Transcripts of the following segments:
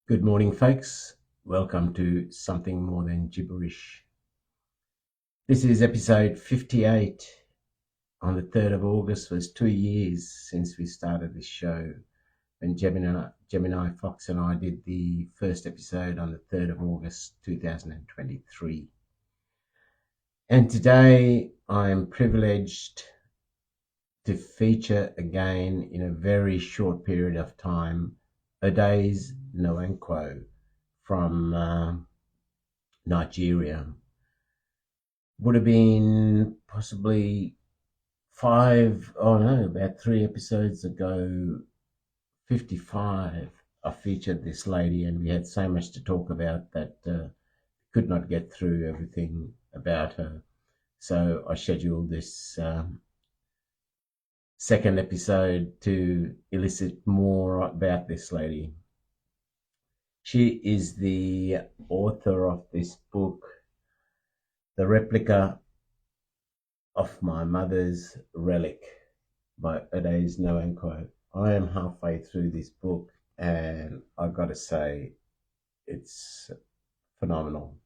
Good morning, folks. Welcome to Something More Than Gibberish. This is episode 58. On the 3rd of August was 2 years since we started this show. And Gemini Fox and I did the first episode on the 3rd of August 2023. And today I am privileged to feature again in a very short period of time Adaeze Nwankwo from Nigeria. Would have been possibly about 3 episodes ago, 55, I featured this lady, and we had so much to talk about that could not get through everything about her. So I scheduled this second episode to elicit more about this lady. She is the author of this book, The Replica of My Mother's Relic by Adaeze Nwankwo. I am halfway through this book and I've got to say it's phenomenal.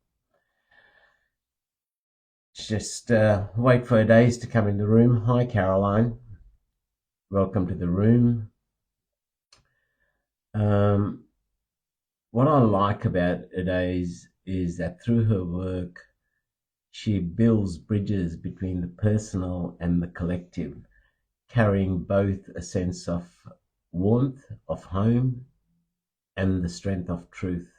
Just wait for Adaeze to come in the room. Hi, Caroline. Welcome to the room. What I like about Adaeze is that through her work, she builds bridges between the personal and the collective, carrying both a sense of warmth of home and the strength of truth.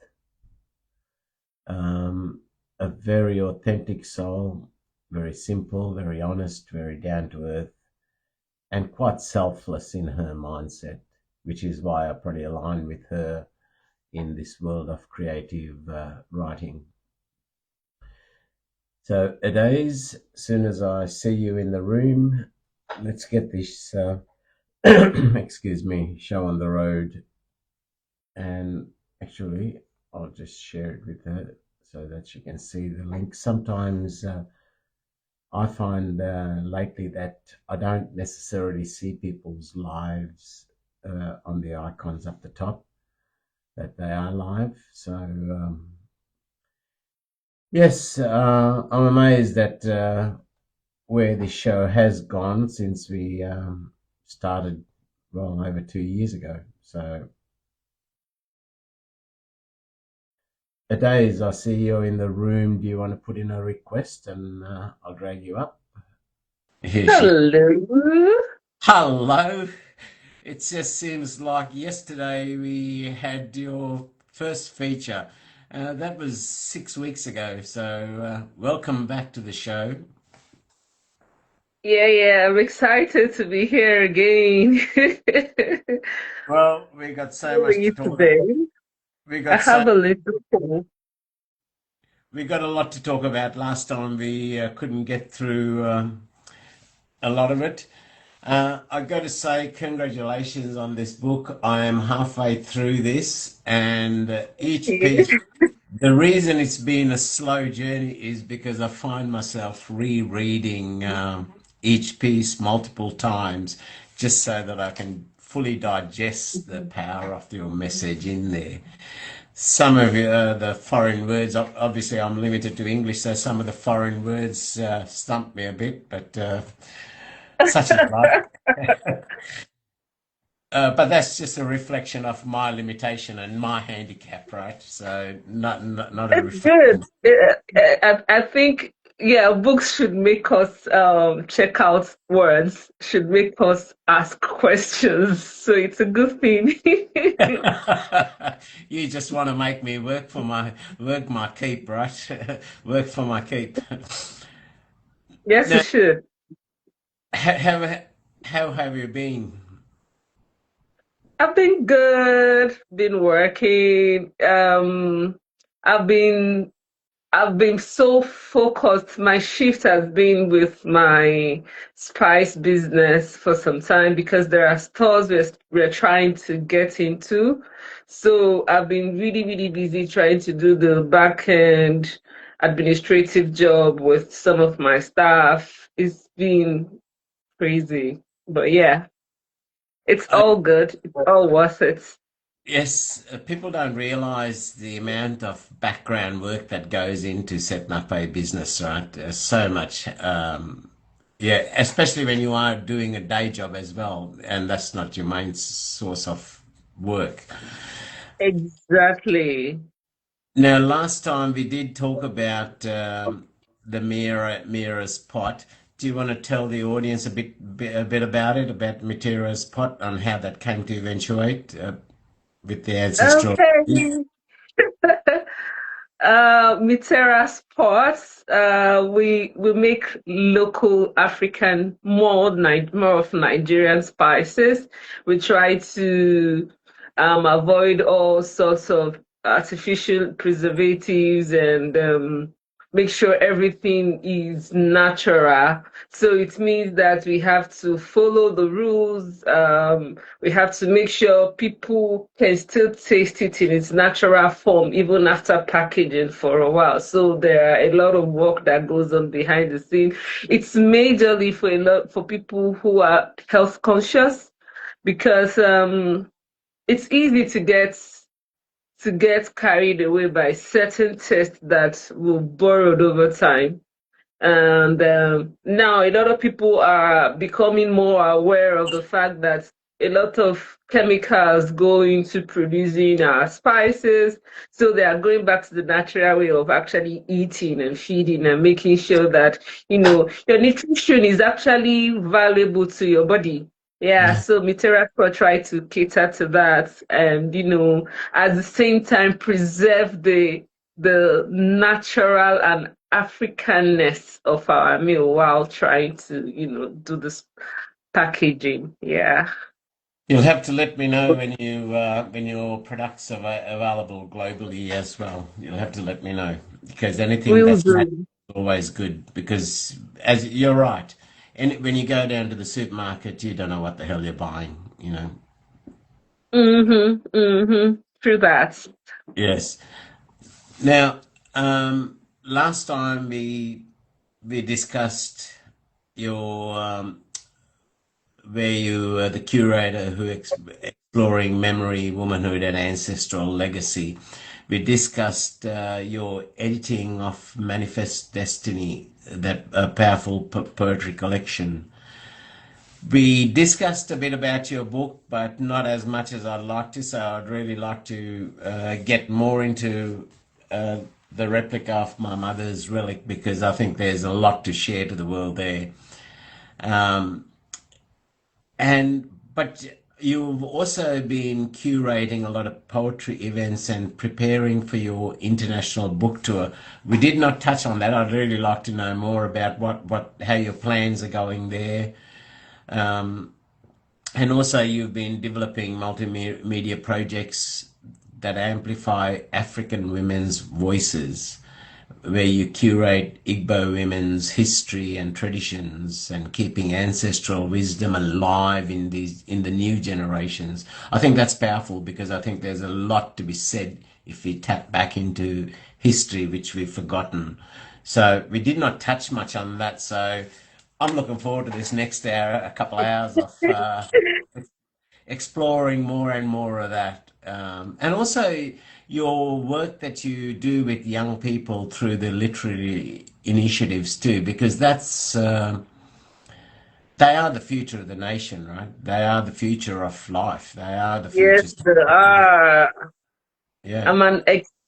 A very authentic soul, very simple, very honest, very down to earth, and quite selfless in her mindset, which is why I probably align with her in this world of creative writing. So Adaeze, as soon as I see you in the room, let's get this excuse me, show on the road. And actually, I'll just share it with her so that she can see the link. Sometimes I find lately that I don't necessarily see people's lives on the icons up the top, that they are live. So yes, I'm amazed at where this show has gone since we started well over 2 years ago. So Adaeze, I see you're in the room. Do you want to put in a request and I'll drag you up? Here she. Hello. Hello. It just seems like yesterday we had your first feature. That was 6 weeks ago. So welcome back to the show. Yeah, I'm excited to be here again. Well, we got How so are much to you talk about. today? We I got so have a little cold. we got a lot to talk about. Last time we couldn't get through a lot of it. I got to say, congratulations on this book. I am halfway through this, and each piece. The reason it's been a slow journey is because I find myself rereading each piece multiple times, just so that I can fully digest the power of your message in there. Some of the foreign words, obviously, I'm limited to English, so some of the foreign words stump me a bit, but such is life. But that's just a reflection of my limitation and my handicap, right? So not a It's good. reflection. I think, yeah, books should make us check out words, should make us ask questions. So it's a good thing. You just want to make me work my keep, right? Work for my keep. Yes, you Now, should. how how have you been? I've been good, been working. I've been I've been so focused. My shift has been with my spice business for some time because there are stores we're trying to get into. So I've been really, really busy trying to do the back end administrative job with some of my staff. It's been crazy. But yeah, it's I, all good. It's all worth it. Yes, people don't realize the amount of background work that goes into setting up a business, right? There's so much, yeah, especially when you are doing a day job as well, and that's not your main source of work. Exactly. Now, last time we did talk about the Mira's pot. Do you want to tell the audience a bit about it, about Mira's pot, and how that came to eventuate with the ancestral? Okay. Mitera Sports, we make local African more of Nigerian spices. We try to avoid all sorts of artificial preservatives and make sure everything is natural. So it means that we have to follow the rules. We have to make sure people can still taste it in its natural form even after packaging for a while. So there are a lot of work that goes on behind the scene. It's majorly for people who are health conscious because it's easy to get carried away by certain tests that will borrowed over time. And now a lot of people are becoming more aware of the fact that a lot of chemicals go into producing our spices. So they are going back to the natural way of actually eating and feeding and making sure that, your nutrition is actually valuable to your body. Yeah, so Mitterrand try to cater to that and, at the same time preserve the natural and Africanness of our meal while trying to, do this packaging. Yeah. You'll have to let me know when your products are available globally as well. You'll have to let me know because anything Will that's natural do. is always good because as you're right, and when you go down to the supermarket, you don't know what the hell you're buying, you know. Mm-hmm. Mm-hmm. True that. Yes. Now, last time we discussed your where you were the curator who exploring memory, womanhood, and ancestral legacy. We discussed your editing of Manifest Destiny, that powerful poetry collection. We discussed a bit about your book, but not as much as I'd like to. So I'd really like to get more into the replica of my mother's relic because I think there's a lot to share to the world there. Um, And but you've also been curating a lot of poetry events and preparing for your international book tour. We did not touch on that. I'd really like to know more about what how your plans are going there. Um, and also you've been developing multimedia projects that amplify African women's voices where you curate Igbo women's history and traditions and keeping ancestral wisdom alive in the new generations. I think that's powerful because I think there's a lot to be said if we tap back into history which we've forgotten. So we did not touch much on that. So I'm looking forward to this next hour, a couple of hours of exploring more and more of that. And also your work that you do with young people through the literary initiatives too, because they are the future of the nation, right? They are the future of life. They are the Yes, future. there are. Yeah.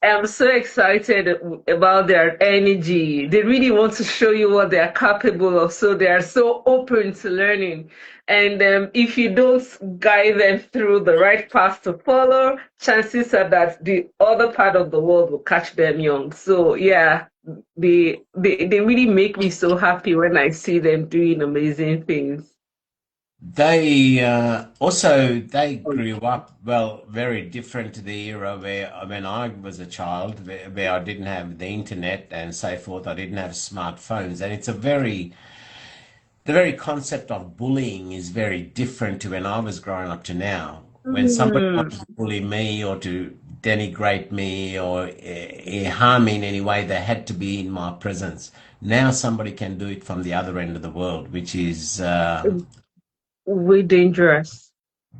I'm so excited about their energy. They really want to show you what they are capable of. So they are so open to learning. And if you don't guide them through the right path to follow, chances are that the other part of the world will catch them young. So yeah, they really make me so happy when I see them doing amazing things. They also they grew up well very different to the era where when I was a child where I didn't have the internet and so forth. I didn't have smartphones, and it's a very the very concept of bullying is very different to when I was growing up to now. When somebody Mm, wanted to bully me or to denigrate me or harm me in any way, they had to be in my presence. Now somebody can do it from the other end of the world, which is it's way dangerous.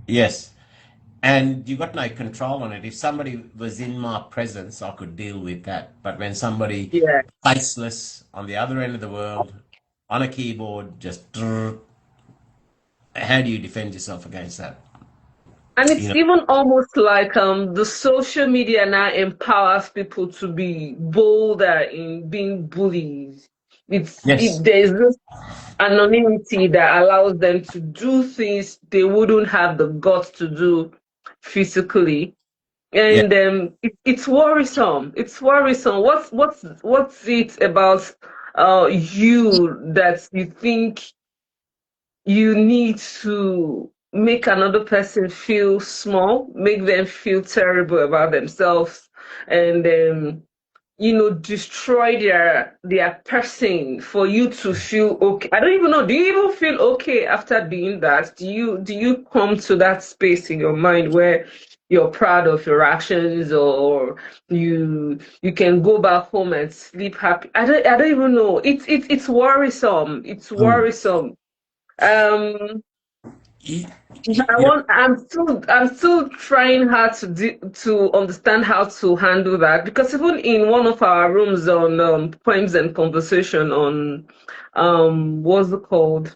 yes. And you got no control on it. If somebody was in my presence, I could deal with that. But when somebody Yeah. faceless on the other end of the world on a keyboard, just how do you defend yourself against that? And You it's know? even almost like the social media now empowers people to be bolder in being bullies. Yes. There's this anonymity that allows them to do things they wouldn't have the guts to do physically. Yeah. And it's worrisome. It's worrisome. What's it about you that you think you need to make another person feel small, make them feel terrible about themselves, and destroy their person for you to feel okay. I don't even know. Do you even feel okay after doing that? Do you come to that space in your mind where you're proud of your actions, or you can go back home and sleep happy? I don't even know. It's worrisome. It's Mm. worrisome. Um, You, I you know, want. I'm still trying hard to understand how to handle that, because even in one of our rooms on poems and conversation on what's it called,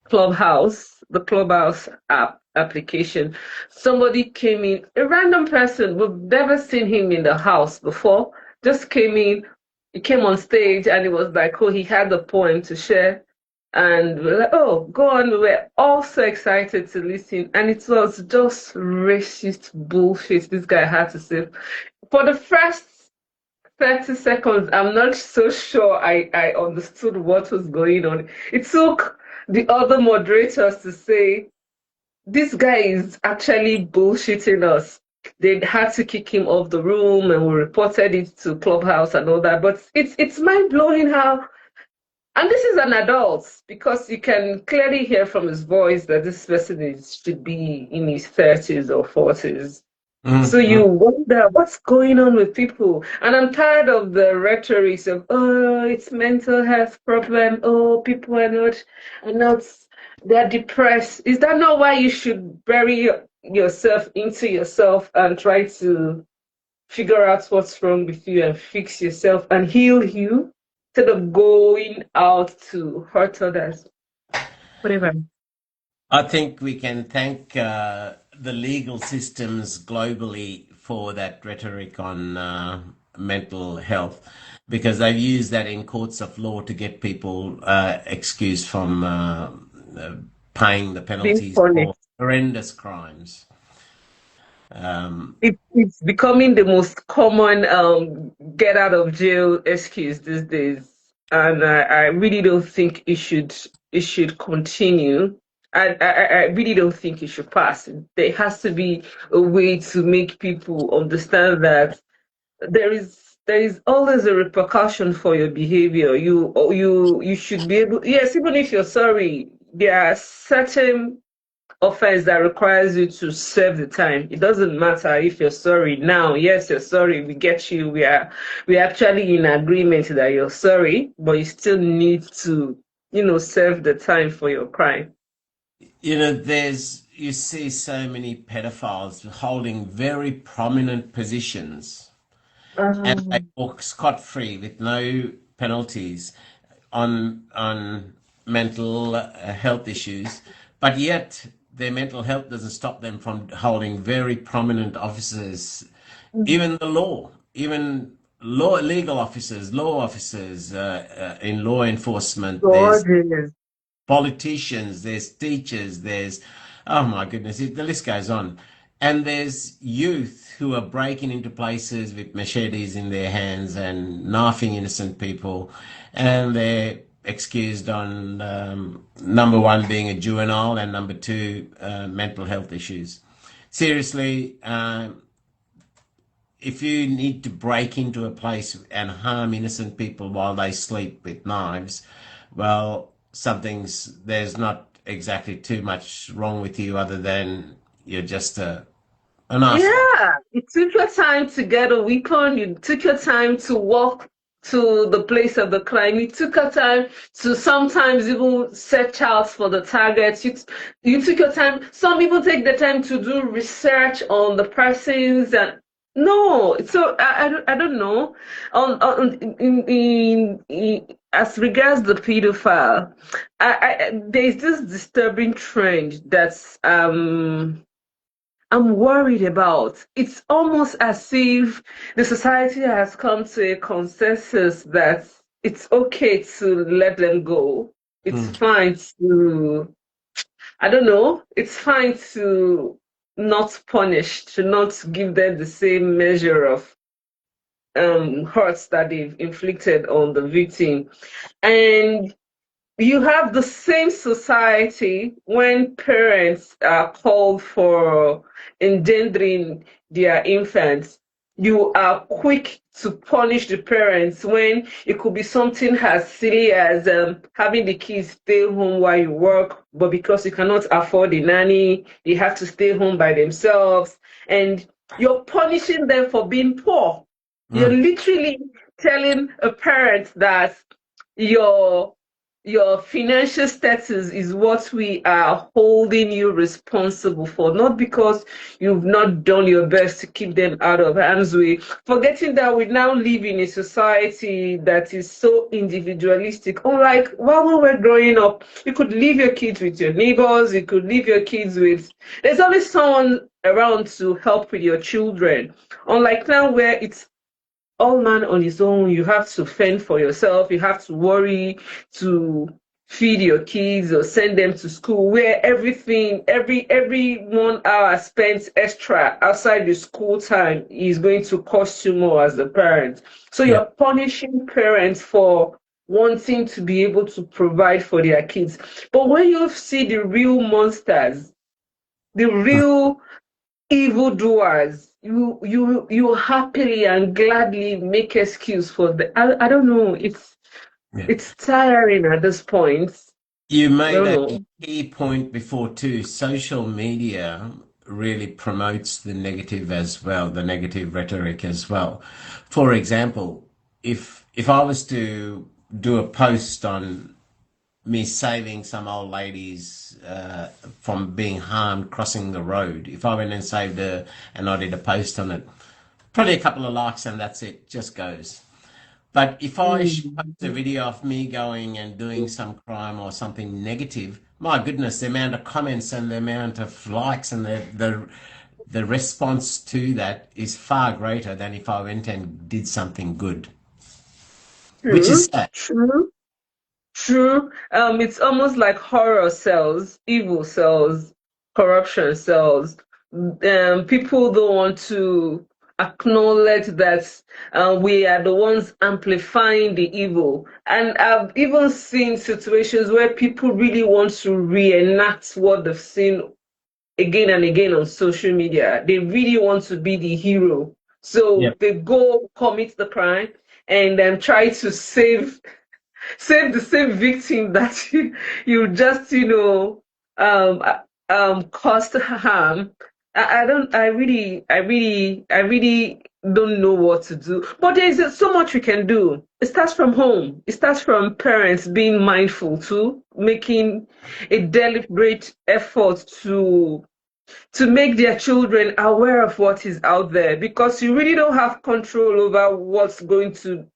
Clubhouse, the Clubhouse application, somebody came in, a random person. We've never seen him in the house before. Just came in. He came on stage and it was like, oh, he had a poem to share. And we're like, oh, go on. We were all so excited to listen. And it was just racist bullshit this guy had to say. For the first 30 seconds, I'm not so sure I understood what was going on. It took the other moderators to say, this guy is actually bullshitting us. They had to kick him off the room and we reported it to Clubhouse and all that. But it's mind blowing how, and this is an adult, because you can clearly hear from his voice that this person should be in his 30s or 40s. So mm, you wonder what's going on with people. And I'm tired of the rhetoric of, oh, it's mental health problem. Oh, people are not, they're depressed. Is that not why you should bury yourself into yourself and try to figure out what's wrong with you and fix yourself and heal you, instead of going out to hurt others? Whatever. I think we can thank the legal systems globally for that rhetoric on mental health, because they've used that in courts of law to get people excused from uh, paying the Being penalties funny. for horrendous crimes. Um, It's becoming the most common get out of jail excuse these days, and I really don't think it should continue. I really don't think it should pass. There has to be a way to make people understand that there is always a repercussion for your behavior. You should be able. Yes, even if you're sorry, there are certain offense that requires you to serve the time. It doesn't matter if you're sorry now. Yes, you're sorry. We get you. We are actually in agreement that you're sorry, but you still need to, serve the time for your crime. you see so many pedophiles holding very prominent positions, and they Um, walk scot-free with no penalties on mental health issues, but yet their mental health doesn't stop them from holding very prominent offices, even the law, even legal officers, law officers in law enforcement. There's Gorgeous. politicians, there's teachers, there's, oh my goodness, the list goes on. And there's youth who are breaking into places with machetes in their hands and knifing innocent people. And they're excused on number one being a juvenile and number two, mental health issues. Seriously, if you need to break into a place and harm innocent people while they sleep with knives, well, there's not exactly too much wrong with you other than you're just an asshole. Yeah, you took your time to get a weapon. You took your time to walk to the place of the crime. You took your time to sometimes even search out for the targets. You took your time. Some even take the time to do research on the persons and no. So I don't know. As regards the pedophile, there's this disturbing trend that's I'm worried about. It's almost as if the society has come to a consensus that it's okay to let them go. It's Mm. fine to, I don't know, it's fine to not punish, to not give them the same measure of hurts that they've inflicted on the victim. And you have the same society when parents are called for engendering their infants. You are quick to punish the parents when it could be something as silly as having the kids stay home while you work, but because you cannot afford a nanny, they have to stay home by themselves. And you're punishing them for being poor. You're Mm. literally telling a parent that your your financial status is what we are holding you responsible for, not because you've not done your best to keep them out of harm's way. Forgetting that we now live in a society that is so individualistic. Unlike while we were growing up, you could leave your kids with your neighbors, you could leave your kids with, there's always someone around to help with your children. Unlike now, where it's all man on his own. You have to fend for yourself. You have to worry to feed your kids or send them to school where everything, every 1 hour spent extra outside the school time is going to cost you more as a parent. So Yeah. you're punishing parents for wanting to be able to provide for their kids. But when you see the real monsters, the Mm. real evildoers, you happily and gladly make excuse for the. I don't know. Yeah. It's tiring at this point. You I made don't a know. key point before too. Social media really promotes the negative as well, the negative rhetoric as well. For example, if I was to do a post on me saving some old ladies from being harmed crossing the road, if I went and saved her and I did a post on it, probably a couple of likes and that's it, just goes. But if I post a Mhm. video of me going and doing some crime or something negative, my goodness, the amount of comments and the amount of likes and the response to that is far greater than if I went and did something good, which is True, sad. true, true. It's almost like horror cells, evil cells, corruption cells. People don't want to acknowledge that we are the ones amplifying the evil. And I've even seen situations where people really want to reenact what they've seen again and again on social media. They really want to be the hero. So Yep. they go commit the crime and then try to save the same victim that you just caused harm. I don't I really don't know what to do, but there's so much we can do. It starts from home. It starts from parents being mindful too, making a deliberate effort to make their children aware of what is out there, because you really don't have control over what's going to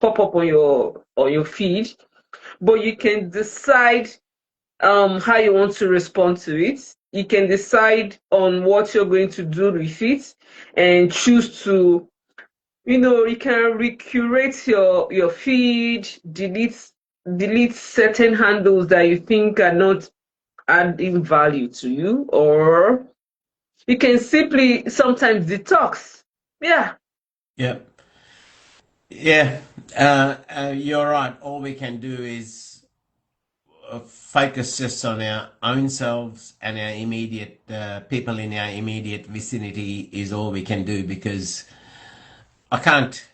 pop up on your feed, but you can decide how you want to respond to it. You can decide on what you're going to do with it and choose to, you can recurate your feed, delete certain handles that you think are not adding value to you, or you can simply sometimes detox. Yeah. Yep. Yeah. You're right. All we can do is focus just on our own selves and our immediate people in our immediate vicinity is all we can do because I can't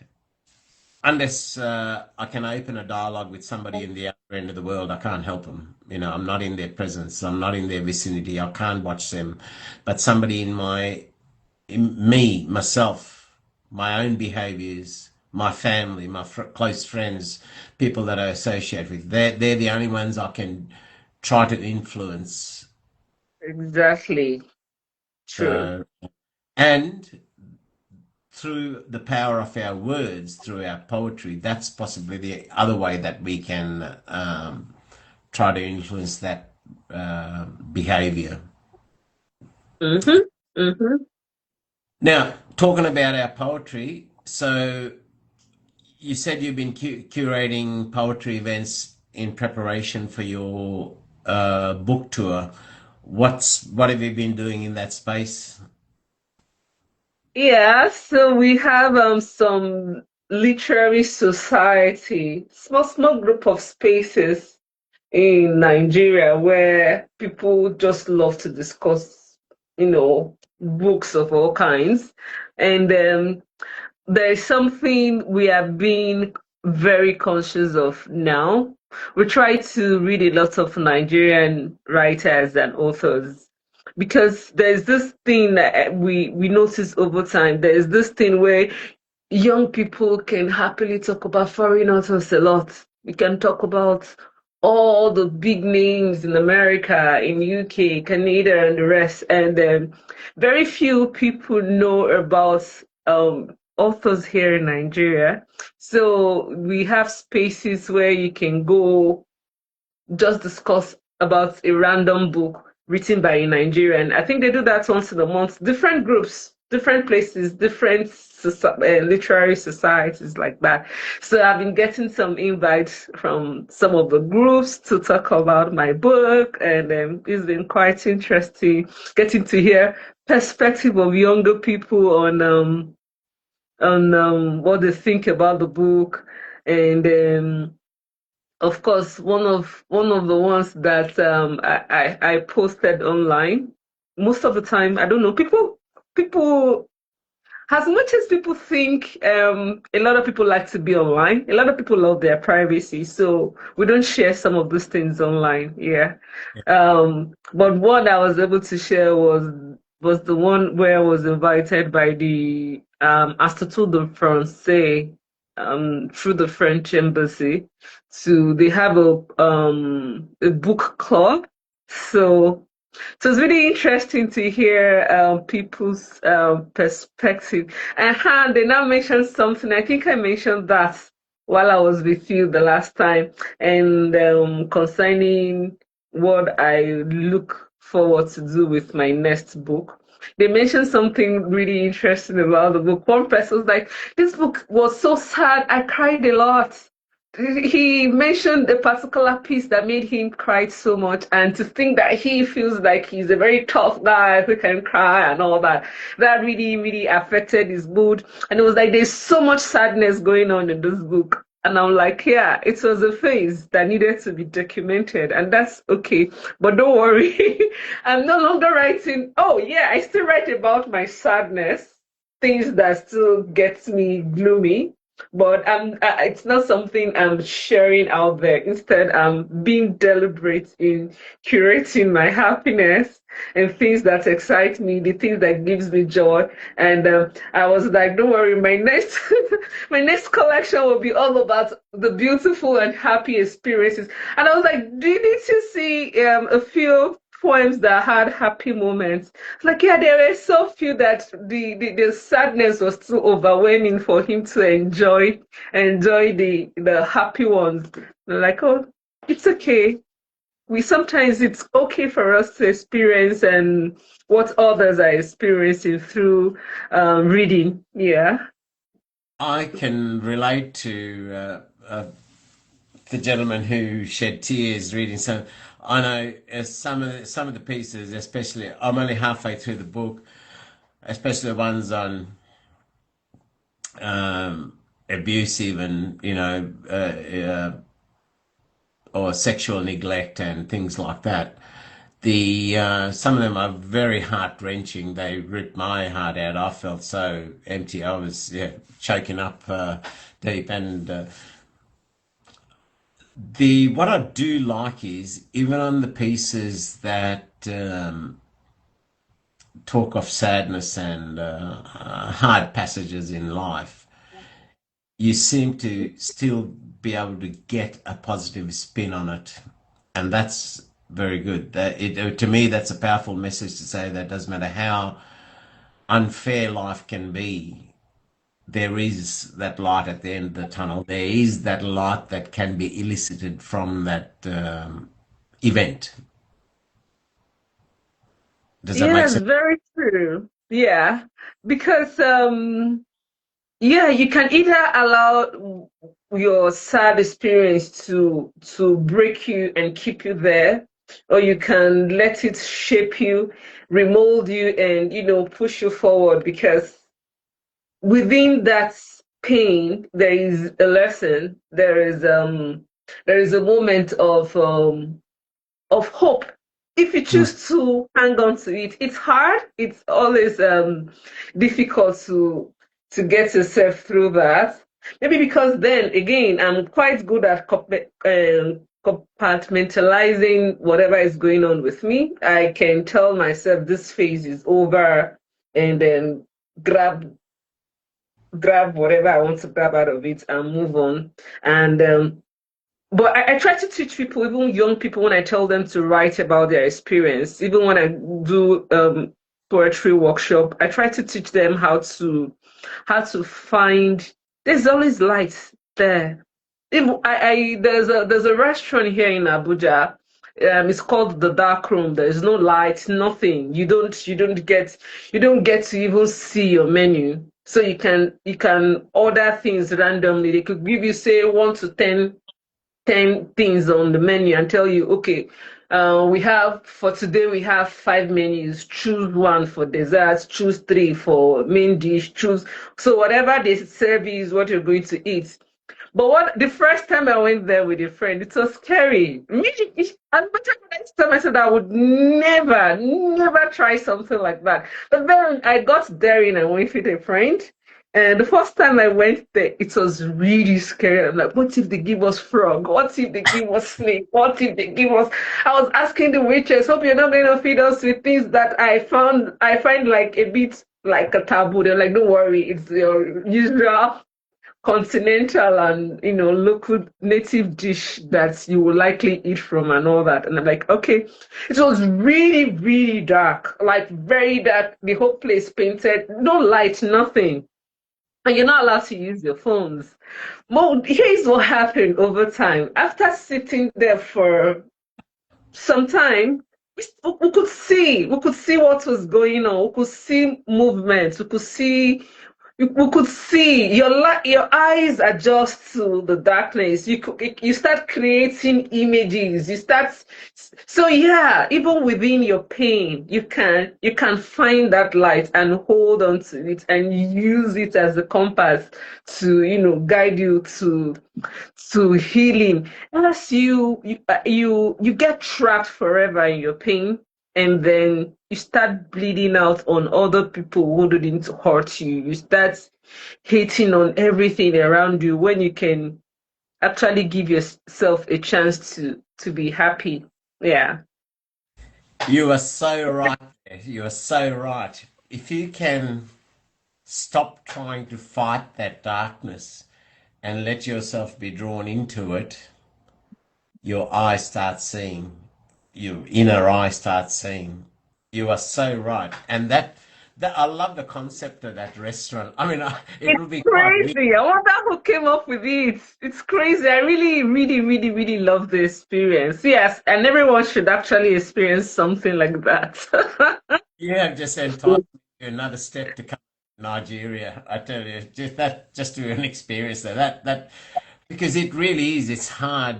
unless I can open a dialogue with somebody in the other end of the world. I can't help them. I'm not in their presence. I'm not in their vicinity. I can't watch them. But somebody in myself, my own behaviors, my family, my close friends, people that I associate with. They're the only ones I can try to influence. Exactly. True. So, and through the power of our words, through our poetry, that's possibly the other way that we can try to influence that behavior. Mm-hmm. Mm-hmm. Now, talking about our poetry, so you said you've been curating poetry events in preparation for your book tour. What have you been doing in that space? Yeah, so we have some literary society, small group of spaces in Nigeria where people just love to discuss, books of all kinds. And there is something we have been very conscious of now. We try to read a lot of Nigerian writers and authors because there's this thing that we notice over time. There's this thing where young people can happily talk about foreign authors a lot. We can talk about all the big names in America, in UK, Canada, and the rest. And very few people know about authors here in Nigeria. So we have spaces where you can go just discuss about a random book written by a Nigerian. I think they do that once in a month. Different groups, different places, different literary societies like that. So I've been getting some invites from some of the groups to talk about my book, and it's been quite interesting getting to hear perspective of younger people on what they think about the book, and of course, one of the ones that I posted online. Most of the time, I don't know, people as much as people think a lot of people like to be online, a lot of people love their privacy, so we don't share some of those things online. Yeah. But what I was able to share was the one where I was invited by the Institut de Francais through the French embassy to they have a book club. So it's really interesting to hear people's perspective. And they now mentioned something. I think I mentioned that while I was with you the last time, and concerning what I look forward to do with my next book. They mentioned something really interesting about the book. One person was like, "This book was so sad. I cried a lot." He mentioned a particular piece that made him cry so much, and to think that he feels like he's a very tough guy who can cry and all that, that really, really affected his mood. And it was like there's so much sadness going on in this book. And I'm like, yeah, it was a phase that needed to be documented, and that's okay. But don't worry, I'm no longer writing. Oh, yeah, I still write about my sadness, things that still gets me gloomy, but it's not something I'm sharing out there. Instead, I'm being deliberate in curating my happiness and things that excite me, the things that gives me joy. And I was like, don't worry, my next my next collection will be all about the beautiful and happy experiences. And I was like, do you need to see a few poems that had happy moments? Like, yeah, there were so few that the sadness was too overwhelming for him to enjoy the happy ones. Like, oh, it's okay. We sometimes it's okay for us to experience and what others are experiencing through reading. Yeah. I can relate to the gentleman who shed tears reading some. I know some of the pieces, especially I'm only halfway through the book, especially the ones on abusive and or sexual neglect and things like that. The some of them are very heart wrenching. They ripped my heart out. I felt so empty. I was choking up deep. And the what I do like is even on the pieces that talk of sadness and hard passages in life. you seem to still be able to get a positive spin on it, and that's very good. To me, that's a powerful message to say that it doesn't matter how unfair life can be, there is that light at the end of the tunnel. There is that light that can be elicited from that event. Does that make Yes, sense? very true. Yeah, because yeah, you can either allow your sad experience to break you and keep you there, or you can let it shape you, remold you, and push you forward. Because within that pain, there is a lesson. There is a moment of hope. If you Mm. choose to hang on to it, it's hard. It's always difficult to get yourself through that. Maybe because then again, I'm quite good at compartmentalizing whatever is going on with me. I can tell myself this phase is over, and then grab grab whatever I want to grab out of it and move on. And but I try to teach people, even young people, when I tell them to write about their experience, even when I do poetry workshop, I try to teach them how to find. There's always light there. If there's a restaurant here in Abuja. It's called the Dark Room. There is no light, nothing. You don't get to even see your menu. So you can order things randomly. They could give you, say, 1 to 10 things on the menu and tell you, okay, for today we have 5 menus. Choose one for desserts, choose three for main dish, choose. So whatever they serve you is what you're going to eat. But what the first time I went there with a friend, it was scary. Me, as much as I told myself I would never, never try something like that. But then I got daring and went with a friend. And the first time I went there, it was really scary. I'm like, what if they give us frog? What if they give us snake? What if they give us? I was asking the waitress, hope you're not going to feed us with things that I find like a bit like a taboo. They're like, don't worry, it's your usual continental and local native dish that you will likely eat from and all that. And I'm like, okay. It was really, really dark, like very dark. The whole place painted, no light, nothing. And you're not allowed to use your phones. Well, here's what happened over time. After sitting there for some time, we could see what was going on. We could see movements. We could see your eyes adjust to the darkness. You start creating images. So yeah, even within your pain, you can find that light and hold on to it and use it as a compass to guide you to healing. Unless you get trapped forever in your pain, and then you start bleeding out on other people who didn't hurt you. You start hating on everything around you when you can actually give yourself a chance to be happy. Yeah. You are so right. You are so right. If you can stop trying to fight that darkness and let yourself be drawn into it, your eyes start seeing, your inner eye starts seeing. You are so right. And that I love the concept of that restaurant. I mean, it It's will be quite weird. crazy. I wonder who came up with it. It's crazy. I really, really, really, really love the experience. Yes, and everyone should actually experience something like that. You have just enticed me to another step to come to Nigeria. I tell you, just to an experience there. That because it really is. It's hard.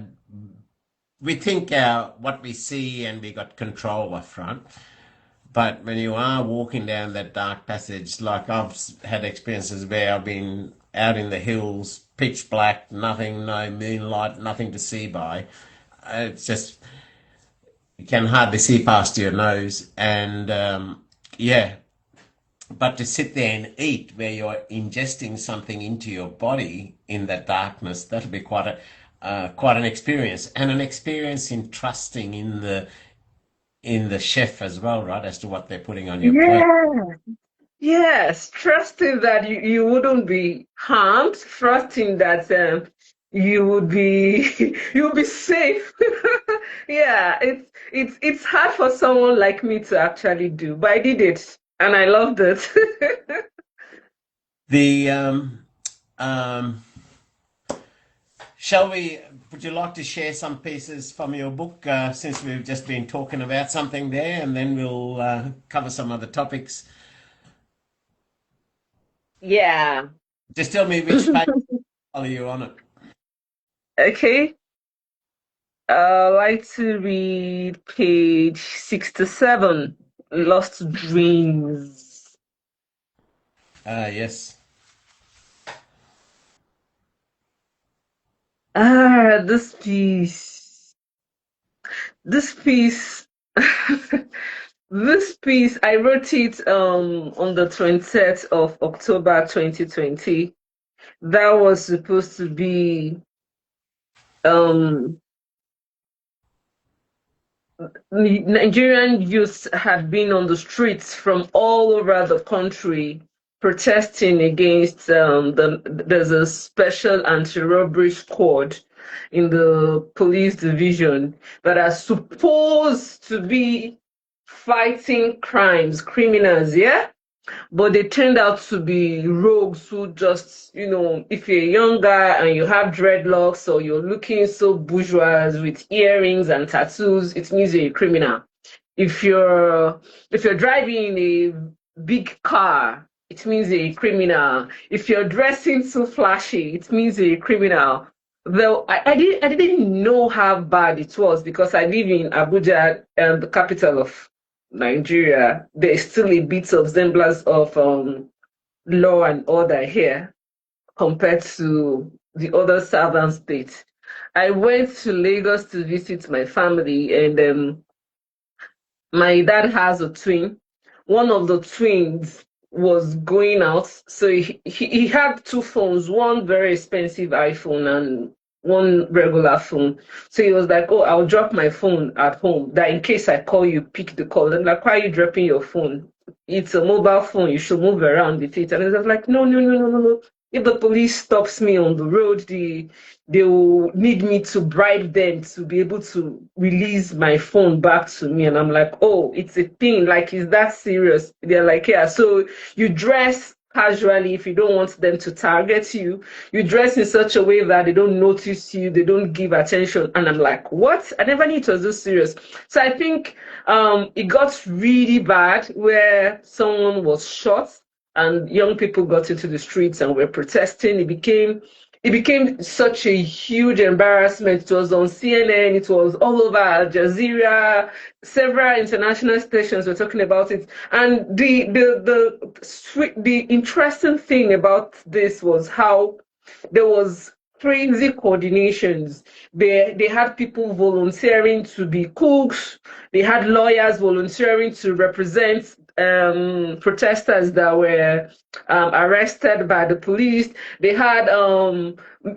We think what we see and we got control up front. But when you are walking down that dark passage, like had experiences where I've been out in the hills, pitch black, nothing, no moonlight, nothing to see by. It's just, you can hardly see past your nose. And yeah, but to sit there and eat where you're ingesting something into your body in that darkness, that'll be quite an experience, and an experience in trusting in the chef as well, right, as to what they're putting on your plate. Yeah. Yes, trusting that you wouldn't be harmed, trusting that you would be you'll be safe. Yeah, it's hard for someone like me to actually do, but I did it and I loved it. The um, shall we? Would you like to share some pieces from your book since we've just been talking about something there, and then we'll cover some other topics. Yeah. Just tell me which page are you on it. Okay. I'd like to read page 67, Lost Dreams. Ah, yes. Ah, this piece. This piece. This piece, I wrote it on the 20th of October 2020. That was supposed to be um Nigerian youths had been on the streets from all over the country protesting against there's a special anti-robbery squad in the police division that are supposed to be fighting criminals, yeah? But they turned out to be rogues who just, if you're a young guy and you have dreadlocks or you're looking so bourgeois with earrings and tattoos, it means you're a criminal. If you're driving a big car, it means you're a criminal. If you're dressing too flashy, it means you're a criminal. Though I didn't know how bad it was because I live in Abuja, the capital of Nigeria. There's still a bit of semblance of law and order here compared to the other southern states. I went to Lagos to visit my family, and my dad has a twin. One of the twins was going out, so he had two phones, one very expensive iPhone and one regular phone. So he was like, "Oh, I'll drop my phone at home. That in case I call you, pick the call." I'm like, "Why are you dropping your phone? It's a mobile phone. You should move around with it." And he was like, "No, no, no, no, no, no. If the police stops me on the road, they will need me to bribe them to be able to release my phone back to me." And I'm like, "Oh, it's a thing. Like, is that serious?" They're like, "Yeah." So you dress casually if you don't want them to target you. You dress in such a way that they don't notice you, they don't give attention. And I'm like, "What? I never knew it was this serious." So I think it got really bad where someone was shot and young people got into the streets and were protesting. It became such a huge embarrassment. It was on CNN, it was all over Al Jazeera, several international stations were talking about it. And the interesting thing about this was how there was crazy coordinations. They had people volunteering to be cooks. They had lawyers volunteering to represent protesters that were arrested by the police. They had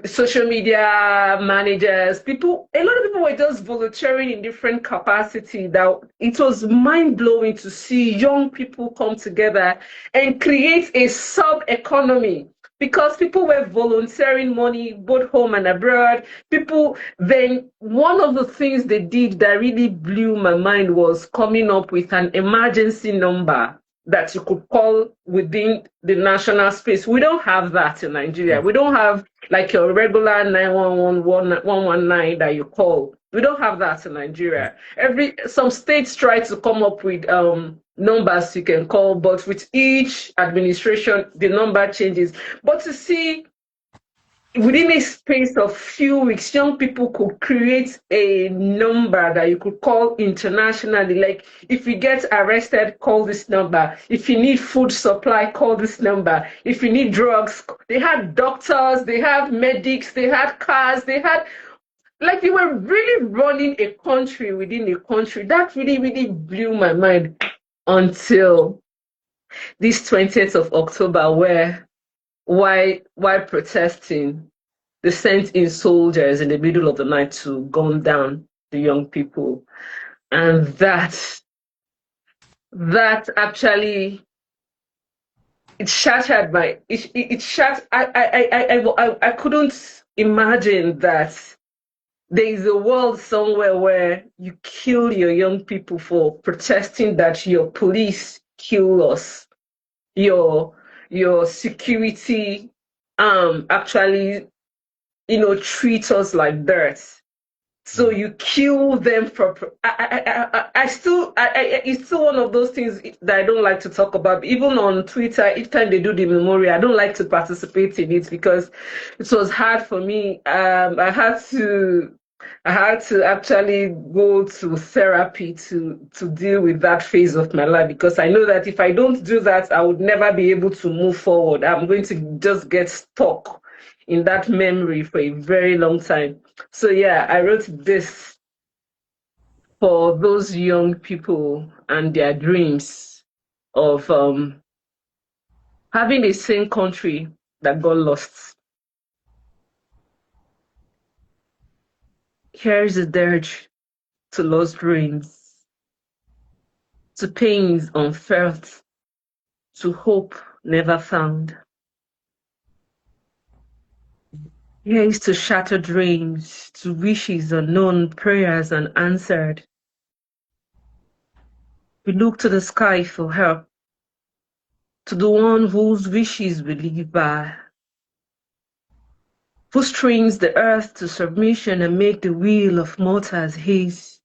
social media managers, people, a lot of people were just volunteering in different capacity. That it was mind-blowing to see young people come together and create a sub-economy because people were volunteering money both home and abroad. People, then one of the things they did that really blew my mind was coming up with an emergency number that you could call within the national space. We don't have that in Nigeria. We don't have like your regular 911 119 that you call. We don't have that in Nigeria. Some states try to come up with numbers you can call, but with each administration the number changes. But to see within a space of few weeks, young people could create a number that you could call internationally. Like, if you get arrested, call this number. If you need food supply, call this number. If you need drugs, they had doctors, they had medics, they had cars, they had, like, they were really running a country within a country. That really, really blew my mind until this 20th of October, where while protesting, they sent in soldiers in the middle of the night to gun down the young people. And that actually it shattered my it shat I couldn't imagine that there is a world somewhere where you kill your young people for protesting that your police kill us, your security actually treat us like dirt. So Mm. you kill them for. I still, it's still one of those things that I don't like to talk about. Even on Twitter, each time they do the memorial, I don't like to participate in it because it was hard for me. I had to actually go to therapy to deal with that phase of my life because I know that if I don't do that, I would never be able to move forward. I'm going to just get stuck in that memory for a very long time. So yeah, I wrote this for those young people and their dreams of having a same country that got lost. Here's a dirge to lost dreams, to pains unfelt, to hope never found. Here is to shattered dreams, to wishes unknown, prayers unanswered. We look to the sky for help, to the one whose wishes we live by, who strings the earth to submission and make the will of mortals his.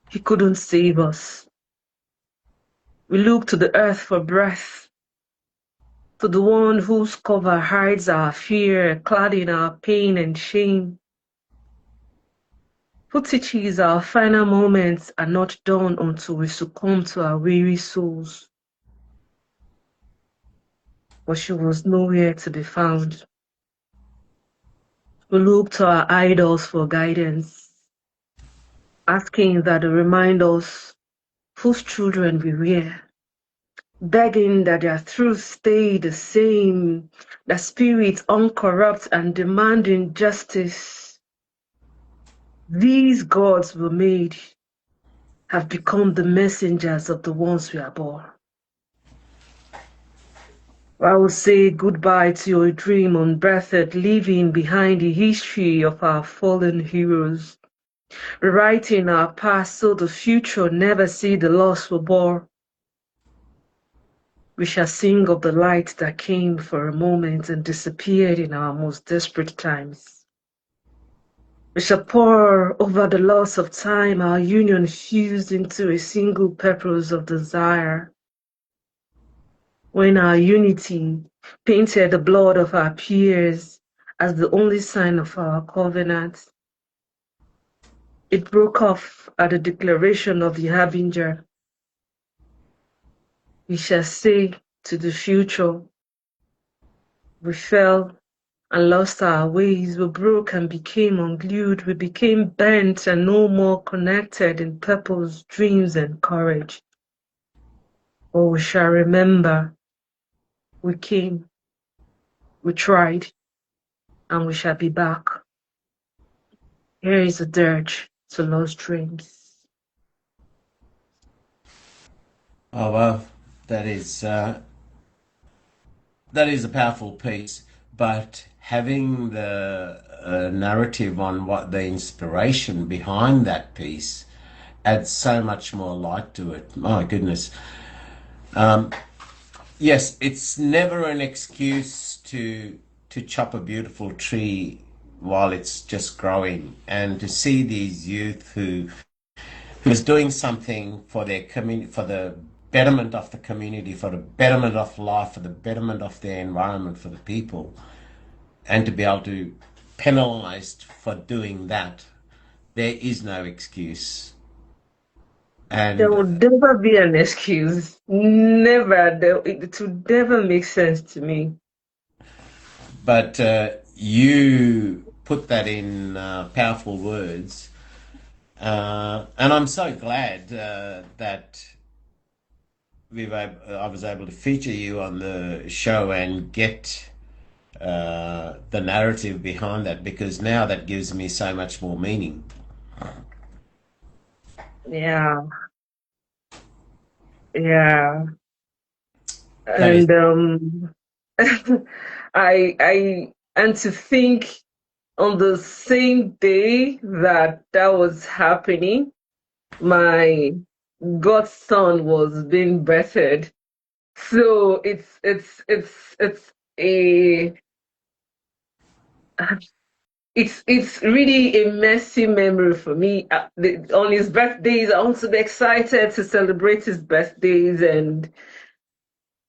He couldn't save us. We look to the earth for breath, to the one whose cover hides our fear, clad in our pain and shame, who teaches our final moments are not done until we succumb to our weary souls. But she was nowhere to be found. We look to our idols for guidance, asking that they remind us whose children we were, begging that their truth stay the same, their spirit uncorrupt and demanding justice. These gods we made have become the messengers of the ones we abhor. I will say goodbye to your dream unbirthed, leaving behind the history of our fallen heroes, rewriting our past so the future never see the loss we bore. We shall sing of the light that came for a moment and disappeared in our most desperate times. We shall pour over the loss of time, our union fused into a single purpose of desire. When our unity painted the blood of our peers as the only sign of our covenant, it broke off at the declaration of the harbinger. We shall say to the future, we fell and lost our ways, we broke and became unglued, we became bent and no more connected in purpose, dreams, and courage. But we shall remember we came, we tried, and we shall be back. Here is a dirge to lost dreams. Oh well, that is uh, that is a powerful piece, but having the narrative on what the inspiration behind that piece adds so much more light to it. My goodness. Um, yes, it's never an excuse to chop a beautiful tree while it's just growing, and to see these youth who's doing something for their community, for the betterment of the community, for the betterment of life, for the betterment of their environment, for the people, and to be able to penalized for doing that, there is no excuse. There And would never be an excuse. Never. It would never make sense to me. but you put that in powerful words, and I'm so glad that I was able to feature you on the show and get the narrative behind that, because now that gives me so much more meaning. Yeah, yeah. That is. And and to think on the same day that that was happening, my godson was being birthed. So it's a it's really a messy memory for me. On his birthdays, I want to be excited to celebrate his birthdays, and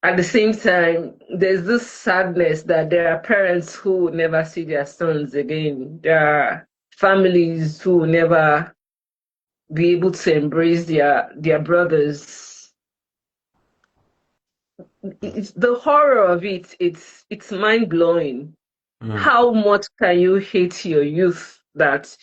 at the same time, there's this sadness that there are parents who will never see their sons again. There are families who will never be able to embrace their brothers. It's the horror of it. It's mind blowing. Mm, How much can you hate your youth that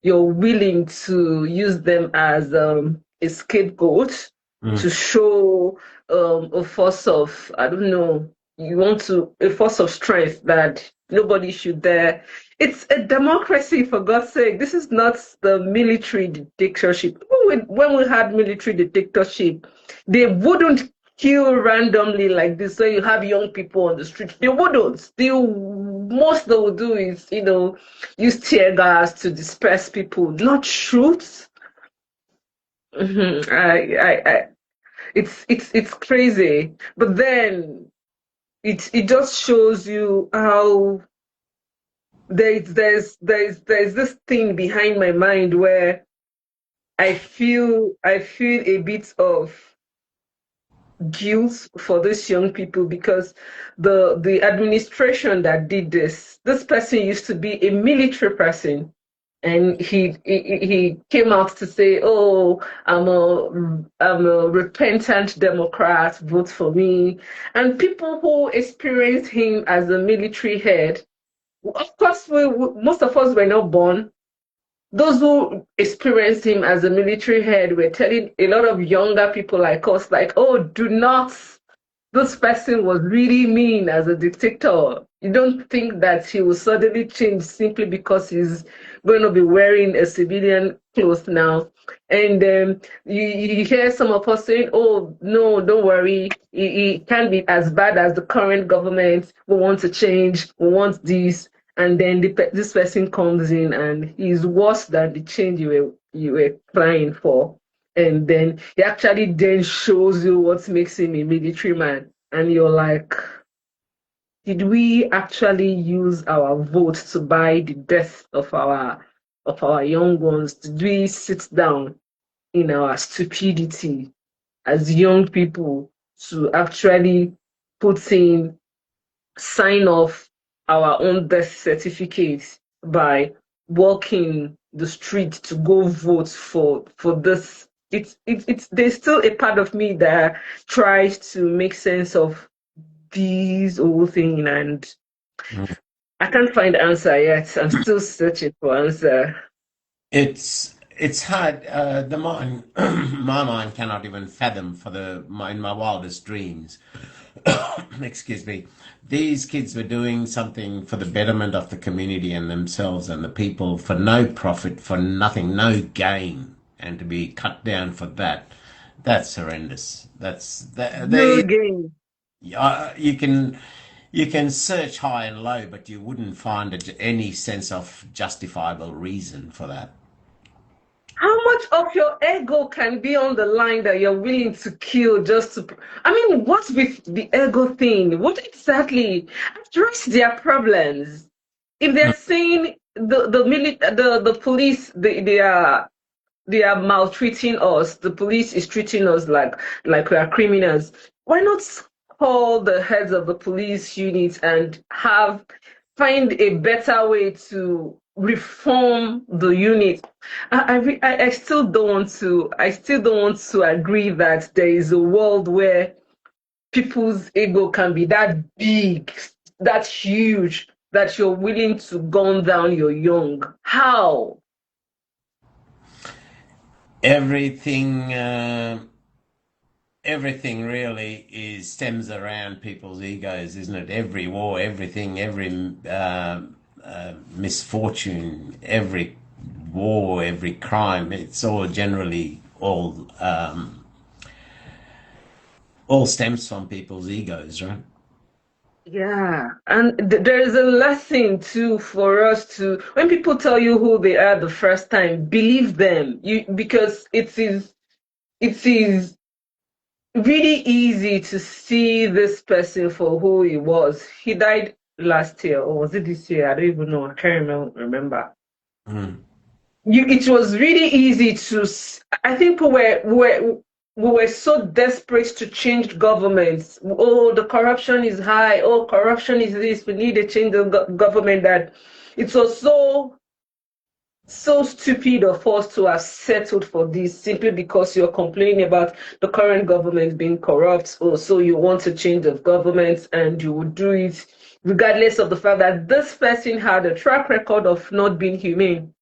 you're willing to use them as a scapegoat mm, to show a force of, I don't know, you want to, a force of strength that nobody should dare. It's a democracy, for God's sake. This is not the military dictatorship. When we had military dictatorship, they wouldn't kill randomly like this. So you have young people on the street. They wouldn't. Most they will do is, use tear gas to disperse people, not shoot. I, it's crazy. But then it just shows you how there's this thing behind my mind where I feel a bit of guilt for these young people because the administration that did this person used to be a military person, and he came out to say, "Oh, I'm a repentant Democrat, vote for me." And people who experienced him as a military head, of course, most of us were not born. Those who experienced him as a military head were telling a lot of younger people like us, like, "Oh, do not, this person was really mean as a dictator. You don't think that he will suddenly change simply because he's going to be wearing a civilian clothes now." And you hear some of us saying, "Oh, no, don't worry. He can't be as bad as the current government. We want to change. We want this." And then this person comes in and he's worse than the change you were crying for. And then he actually then shows you what makes him a military man. And you're like, did we actually use our vote to buy the death of our young ones? Did we sit down in our stupidity as young people to actually put in, sign off our own death certificate by walking the street to go vote for this? It's there's still a part of me that tries to make sense of these whole thing, and mm. I can't find the answer yet. I'm still searching for answer. It's hard. The mind, my mind cannot even fathom in my wildest dreams. Excuse me. These kids were doing something for the betterment of the community and themselves and the people for no profit, for nothing, no gain, and to be cut down for that. That's horrendous. No game. You can search high and low, but you wouldn't find any sense of justifiable reason for that. How much of your ego can be on the line that you're willing to kill just to? I mean, what's with the ego thing? What exactly? Address their problems. If they're saying the police, they are maltreating us. The police is treating us like we are criminals. Why not call the heads of the police unit and find a better way to reform the unit? I still don't want to. I still don't want to agree that there is a world where people's ego can be that big, that huge, that you're willing to gun down your young. How? Everything, everything really stems around people's egos, isn't it? Every war, everything, every misfortune, every war, every crime. It's all generally all all stems from people's egos, right? Yeah, and there is a lesson too for us to, when people tell you who they are the first time, believe them. You because it is really easy to see this person for who he was. He died last year, or was it this year? I don't even know. I can't remember. Mm, It was really easy I think we were so desperate to change governments. Oh, the corruption is high. Oh, corruption is this. We need to change the government. That it was so stupid of us to have settled for this simply because you're complaining about the current government being corrupt. Or so you want to change the government, and you would do it regardless of the fact that this person had a track record of not being humane.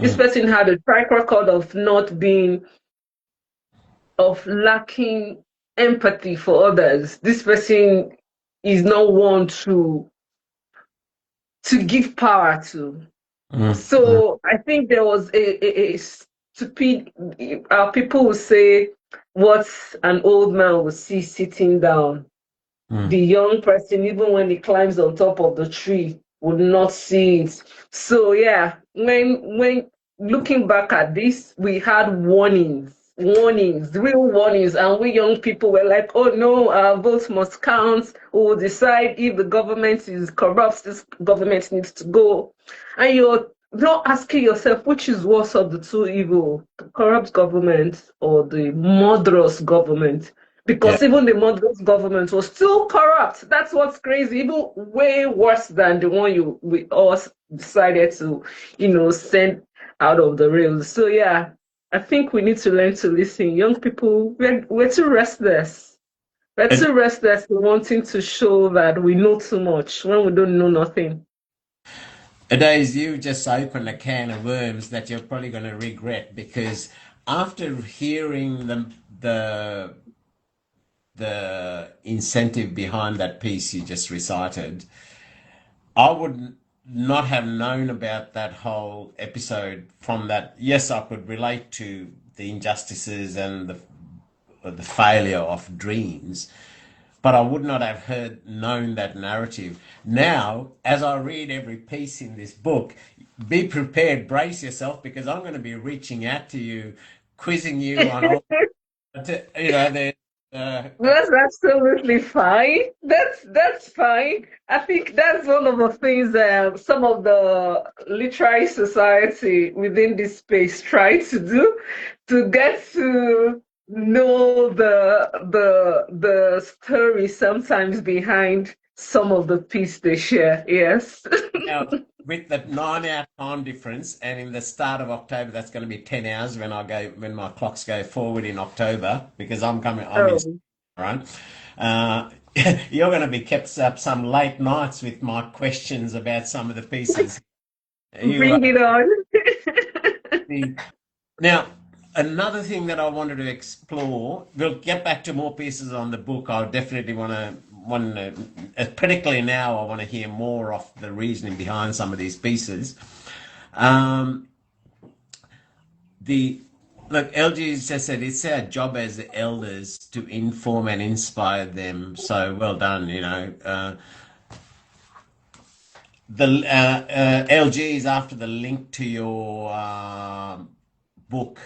This mm, person had a track record of not being, of lacking empathy for others. This person is not one to give power to. mm, mm, So I think there was a stupid, people will say what an old man will see sitting down. The mm. young person, even when he climbs on top of the tree, would not see it. So yeah, when looking back at this, we had warnings, real warnings, and we young people were like, "Oh no, our votes must count. We will decide if the government is corrupt. This government needs to go." And you're not asking yourself which is worse of the two evil, the corrupt government or the murderous government, Yeah. because even the Madras government was still corrupt. That's what's crazy, even way worse than the one we all decided to, send out of the rails. So yeah, I think we need to learn to listen. Young people, we're too restless. We're It, too restless in wanting to show that we know too much when we don't know nothing. Adaeze, you just opened a can of worms that you're probably going to regret because after hearing the incentive behind that piece you just recited, I would not have known about that whole episode from that. Yes, I could relate to the injustices and the failure of dreams, but I would not have known that narrative. Now, as I read every piece in this book, be prepared, brace yourself, because I'm going to be reaching out to you, quizzing you on all, the That's absolutely fine. That's fine. I think that's one of the things some of the literary society within this space try to do, to get to know the story sometimes behind some of the piece they share. Yes. now with the 9 hour time difference, and in the start of October, that's going to be 10 hours when my clocks go forward in October, because I'm in, Oh, right? Uh, you're going to be kept up some late nights with my questions about some of the pieces. You bring it on. the Now, another thing that I wanted to explore, we'll get back to more pieces on the book. I definitely particularly now, I want to hear more of the reasoning behind some of these pieces. Um, the Look, LG just said it's our job as the elders to inform and inspire them. So well done, the LG is after the link to your book.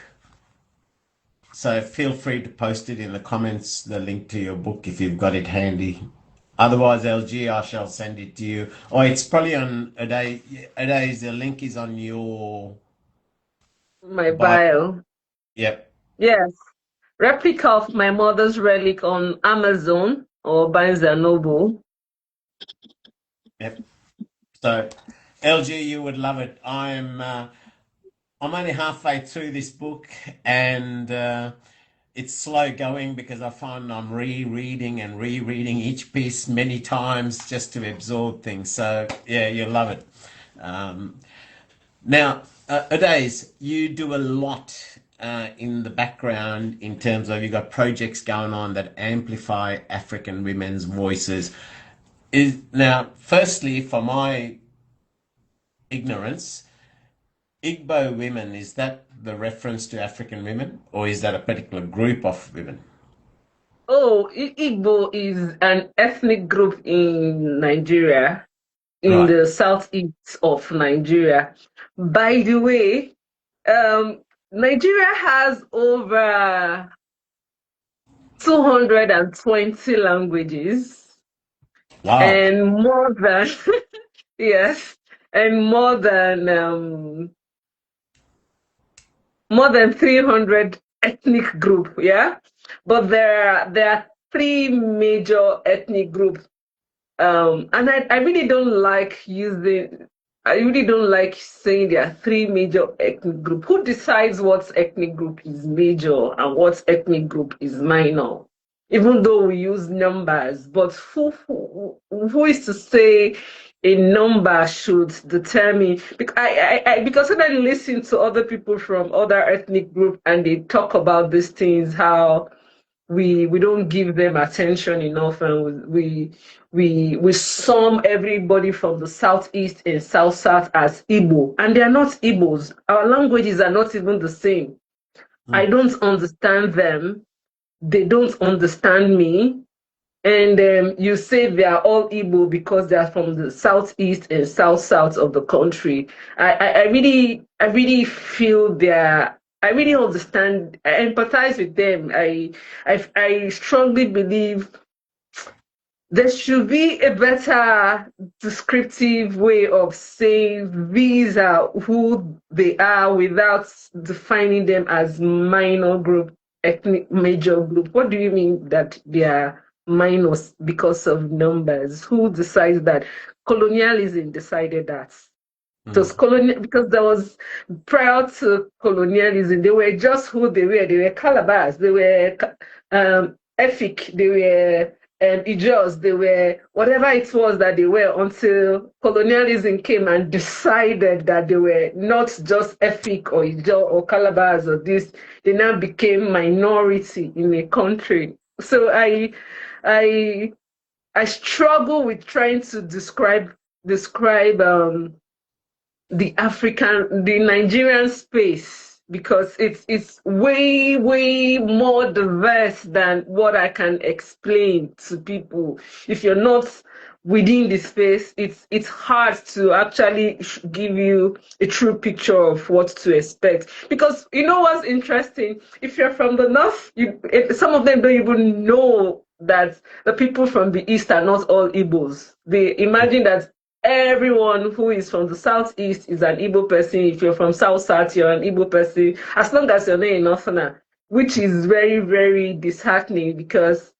So feel free to post it in the comments, the link to your book if you've got it handy. Otherwise, LG, I shall send it to you. Oh, it's probably on a day. A day, the link is on your My bio. bio. Yep, Yes. Replica of my mother's relic on Amazon or Barnes& and Noble. yep. So, LG, you would love it. I'm only halfway through this book, and it's slow going because I find I'm rereading and rereading each piece many times just to absorb things. So, yeah, you'll love it. Um, Now, Adaeze, you do a lot in the background in terms of you've got projects going on that amplify African women's voices. Firstly, for my ignorance, Igbo women, is that the reference to African women, or is that a particular group of women? Oh, Igbo is an ethnic group in Nigeria, in Right. the southeast of Nigeria. By the way, Nigeria has over 220 languages Wow. and more than, yes, and more than 300 ethnic group, yeah? But there are three major ethnic groups. And I really don't like I really don't like saying there are three major ethnic group. Who decides what ethnic group is major and what ethnic group is minor? Even though we use numbers, but who is to say a number should determine? Because when I listen to other people from other ethnic group and they talk about these things, how we don't give them attention enough, and we sum everybody from the southeast and south as Igbo, and they are not Igbos. Our languages are not even the same. I Mm. don't understand them. They don't understand me. And you say they are all Igbo because they are from the southeast and south of the country. I really feel their. I really understand. I empathize with them. I strongly believe there should be a better descriptive way of saying these are who they are without defining them as minor group, ethnic major group. What do you mean that they are minors because of numbers? Who decides that? Colonialism decided that. It was Mm. colonial because there was prior to colonialism, they were just who they were. They were Calabars, they were Efik, they were Ijos, they were whatever it was that they were until colonialism came and decided that they were not just Efik or Ijo or Calabars or this. They now became minority in a country. So I I struggle with trying to describe the Nigerian space because it's way more diverse than what I can explain to people. If you're not within the space, it's hard to actually give you a true picture of what to expect. Because you know what's interesting? If you're from the north, some of them don't even know that the people from the east are not all Igbos. They imagine that everyone who is from the southeast is an Igbo person. If you're from south, you're an Igbo person, as long as you're not a northerner, which is very disheartening because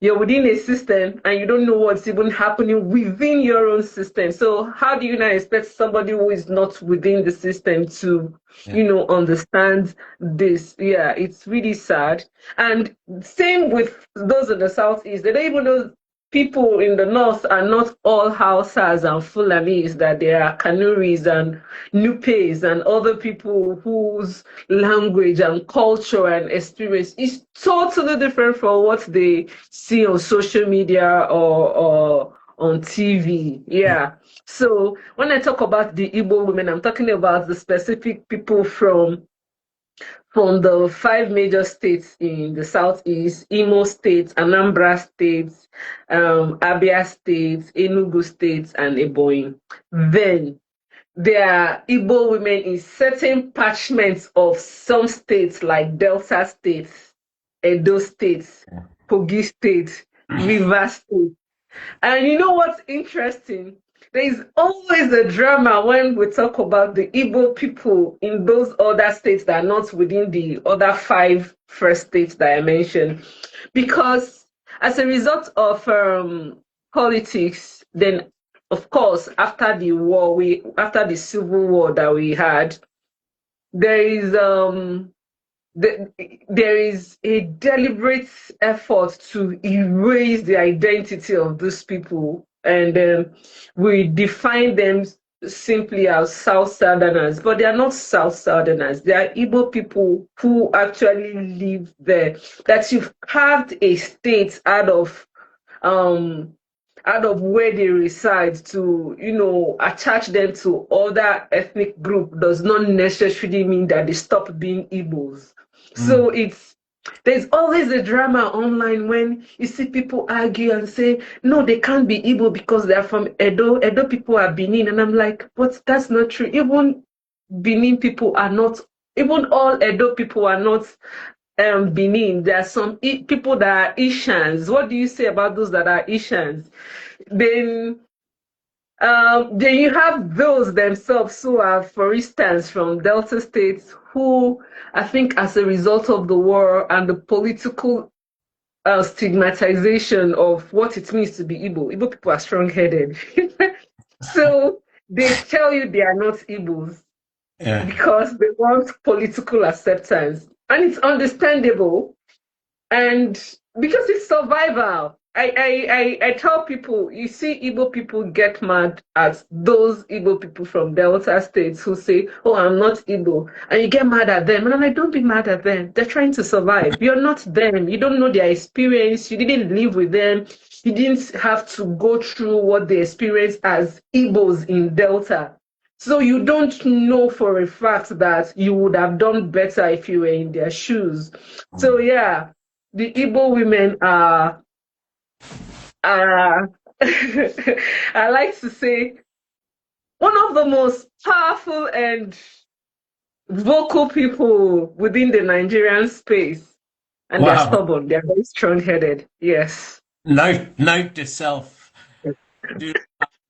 you're within a system and you don't know what's even happening within your own system. So how do you now expect somebody who is not within the system to, Yeah. understand this? Yeah, it's really sad. And same with those in the southeast. They don't even know people in the north are not all Hausas and Fulanis, that there are Kanuris and Nupes and other people whose language and culture and experience is totally different from what they see on social media or on TV. Mm. Yeah. So when I talk about the Igbo women, I'm talking about the specific people from the five major states in the southeast: Imo State, Anambra State, Abia State, Enugu State, and Ebonyi. Then there are Igbo women in certain parchments of some states like Delta State, Edo State, Yeah. Kogi State, Rivers State. And you know what's interesting? There is always a drama when we talk about the Igbo people in those other states that are not within the other five first states that I mentioned. Because as a result of politics, then of course after the war, after the civil war that we had, there is there is a deliberate effort to erase the identity of these people, and we define them simply as South Southerners, but they are not South Southerners. They are Igbo people who actually live there. That you've carved a state um, out of where they reside to, attach them to other ethnic group does not necessarily mean that they stop being Igbos. So Mm. There's always a drama online when you see people argue and say, no, they can't be Igbo because they're from Edo. Edo people are Benin. And I'm like, but that's not true. Even Benin people are not, even all Edo people are not Benin. There are some people that are Ishans. What do you say about those that are Ishans? Then then you have those themselves who are, for instance, from Delta states, who I think as a result of the war and the political stigmatization of what it means to be Igbo people are strong-headed. So they tell you they are not Igbos Yeah. because they want political acceptance. And it's understandable. And because it's survival, I tell people, you see Igbo people get mad at those Igbo people from Delta states who say, oh, I'm not Igbo. And you get mad at them. And I'm like, don't be mad at them. They're trying to survive. You're not them. You don't know their experience. You didn't live with them. You didn't have to go through what they experienced as Igbos in Delta. So you don't know for a fact that you would have done better if you were in their shoes. So yeah, the Igbo women are I like to say one of the most powerful and vocal people within the Nigerian space. And they're Wow. stubborn, they're very strong-headed. Yes. Note to self. Do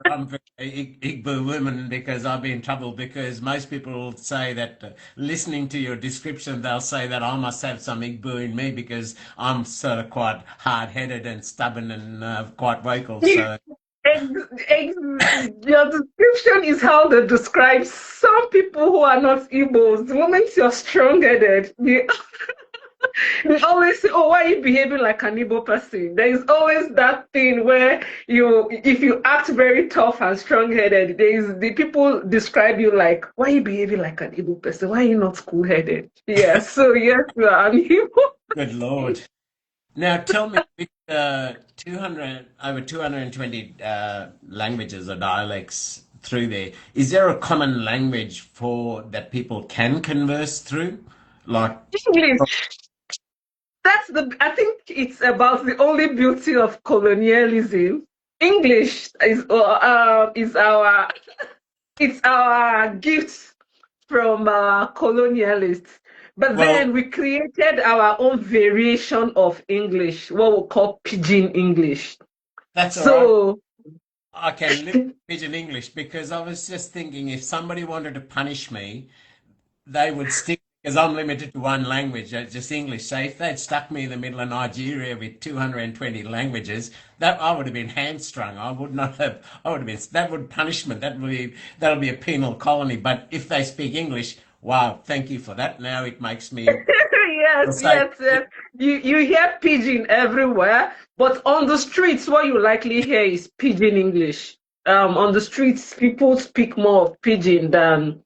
I'm Igbo women because I'll be in trouble because most people will say that listening to your description, they'll say that I must have some Igbo in me because I'm sort of quite hard-headed and stubborn and quite vocal. So Your description is how they describe some people who are not Igbos. The moment you're strong-headed, they always say, oh, why are you behaving like an Igbo person? There is always that thing where if you act very tough and strong-headed, the people describe you like, why are you behaving like an Igbo person? Why are you not cool-headed? Yeah, so yes, you are an Igbo. good Lord. Now tell me, with 200 over 220 languages or dialects through there, is there a common language for that people can converse through? Like, English. I think it's about the only beauty of colonialism. English is our it's our gift from colonialists. But well, then we created our own variation of English, what we call pidgin English. that's all right. So I can live with pidgin English because I was just thinking if somebody wanted to punish me, they would stick because I'm limited to one language, just English. So if they'd stuck me in the middle of Nigeria with 220 languages, that I would have been hamstrung. I would not have. I would have been. That would punishment. That'll be a penal colony. But if they speak English, wow, thank you for that. Now it makes me feel yes, safe. yes, yes. You hear pidgin everywhere, but on the streets, what you likely hear is pidgin English. On the streets, people speak more of pidgin than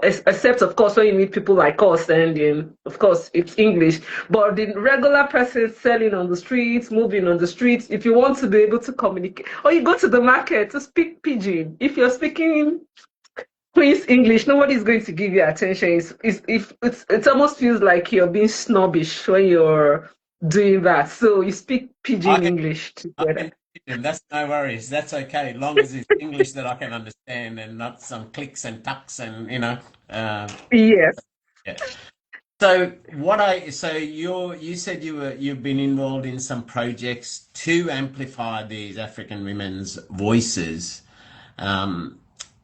except of course when you meet people like us, and of course it's English. But the regular person selling on the streets, moving on the streets, if you want to be able to communicate, or you go to the market to speak pidgin, if you're speaking Queen's English, nobody's going to give you attention. It almost feels like you're being snobbish when you're doing that. So you speak I pidgin can. English I can. together. That's no worries. That's okay. Long as it's English that I can understand and not some clicks and tucks and Uh, Yes. yeah. So you said you've been involved in some projects to amplify these African women's voices, um,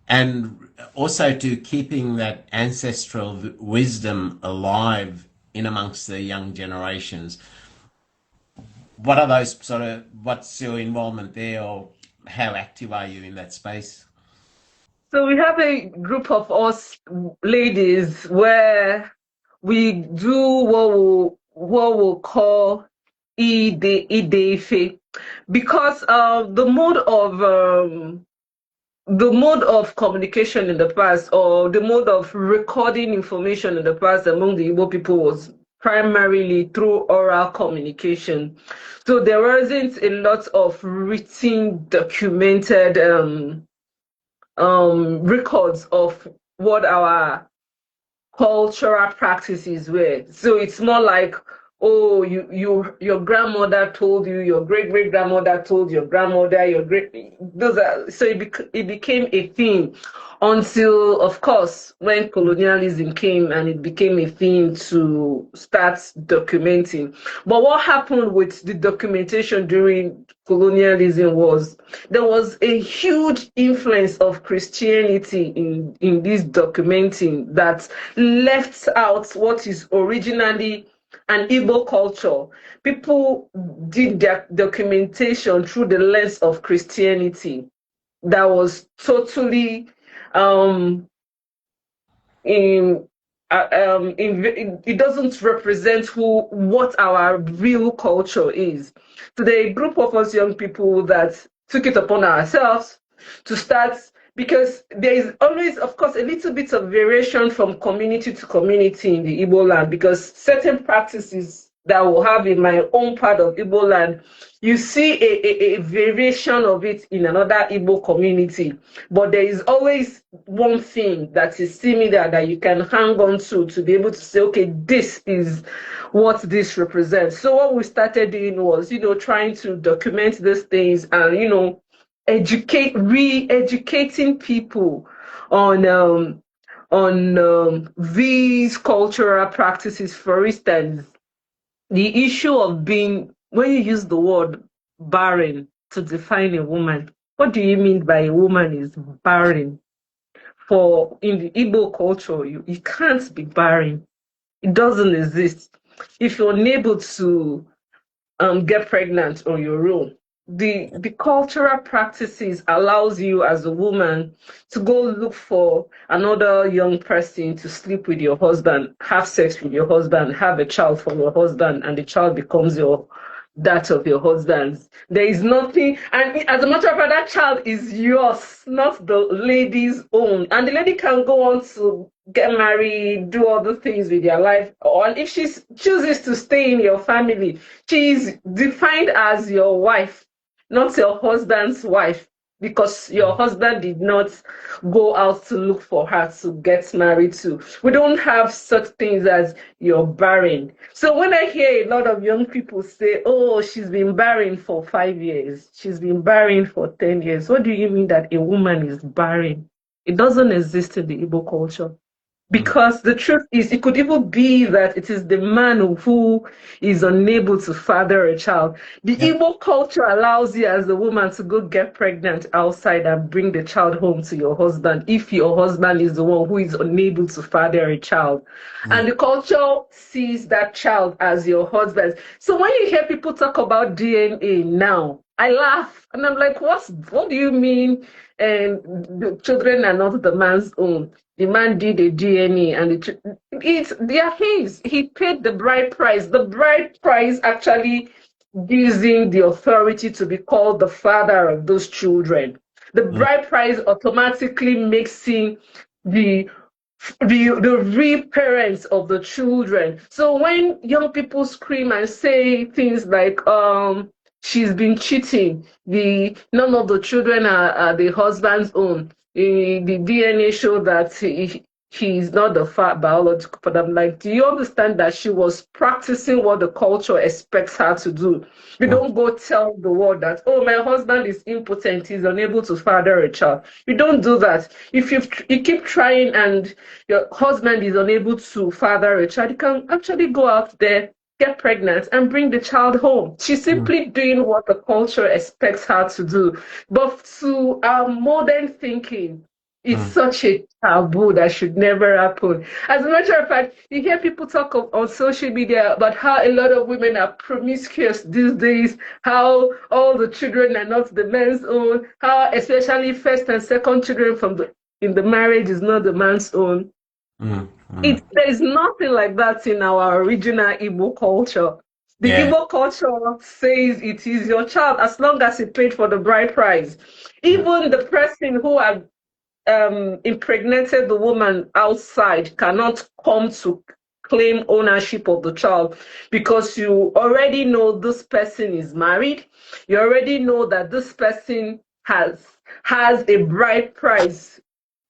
and also to keeping that ancestral wisdom alive in amongst the young generations. What are those sort of, what's your involvement there, or how active are you in that space? So we have a group of us ladies where we do what we call Ife because the mode of communication in the past, or the mode of recording information in the past among the Igbo people, was primarily through oral communication. So there wasn't a lot of written, documented records of what our cultural practices were. So it's more like oh, your grandmother told you, your great grandmother told your grandmother, your great those are so it became a thing until, of course, when colonialism came and it became a thing to start documenting. But what happened with the documentation during colonialism was there was a huge influence of Christianity in this documenting that left out what is originally an Igbo culture. People did their documentation through the lens of Christianity that was totally um, in it doesn't represent what our real culture is. So there are a group of us young people that took it upon ourselves to start, because there is always, of course, a little bit of variation from community to community in the Igbo land, because certain practices that I will have in my own part of Igbo land, you see a variation of it in another Igbo community, but there is always one thing that is similar that you can hang on to be able to say, okay, this is what this represents. So what we started doing was, trying to document these things and, re-educating people on these cultural practices. For instance, the issue of being, when you use the word barren to define a woman, what do you mean by a woman is barren? For in the Igbo culture, you can't be barren. It doesn't exist. If you're unable to get pregnant on your own, the cultural practices allows you as a woman to go look for another young person to sleep with your husband, have sex with your husband, have a child from your husband, and the child becomes that of your husband's. There is nothing, and as a matter of fact, that child is yours, not the lady's own. And the lady can go on to get married, do other things with their life, or if she chooses to stay in your family, she is defined as your wife, not your husband's wife, because your husband did not go out to look for her to get married to. We don't have such things as you're barren. So when I hear a lot of young people say, oh, she's been barren for 5 years, she's been barren for 10 years, what do you mean that a woman is barren? It doesn't exist in the Igbo culture. Because the truth is, it could even be that it is the man who is unable to father a child. The Igbo culture allows you as a woman to go get pregnant outside and bring the child home to your husband if your husband is the one who is unable to father a child. And the culture sees that child as your husband. So when you hear people talk about DNA now, I laugh and I'm like, what do you mean? And the children are not the man's own. The man did a DNA and they are his. He paid the bride price. The bride price actually gives him the authority to be called the father of those children. The bride price automatically makes him the real parents of the children. So when young people scream and say things like, she's been cheating, none of the children are the husband's own, the DNA showed that he's not the biological father. I'm like, do you understand that she was practicing what the culture expects her to do? You don't go tell the world that, oh, my husband is impotent, he's unable to father a child. You don't do that. If you keep trying and your husband is unable to father a child, you can actually go out there, get pregnant, and bring the child home. She's simply doing what the culture expects her to do. But to our modern thinking, it's such a taboo that should never happen. As a matter of fact, you hear people talk on social media about how a lot of women are promiscuous these days, how all the children are not the man's own, how especially first and second children in the marriage is not the man's own. There's nothing like that in our original Igbo culture. The Igbo culture says it is your child as long as he paid for the bride price. Even the person who had impregnated the woman outside cannot come to claim ownership of the child, because you already know this person is married. You already know that this person has a bride price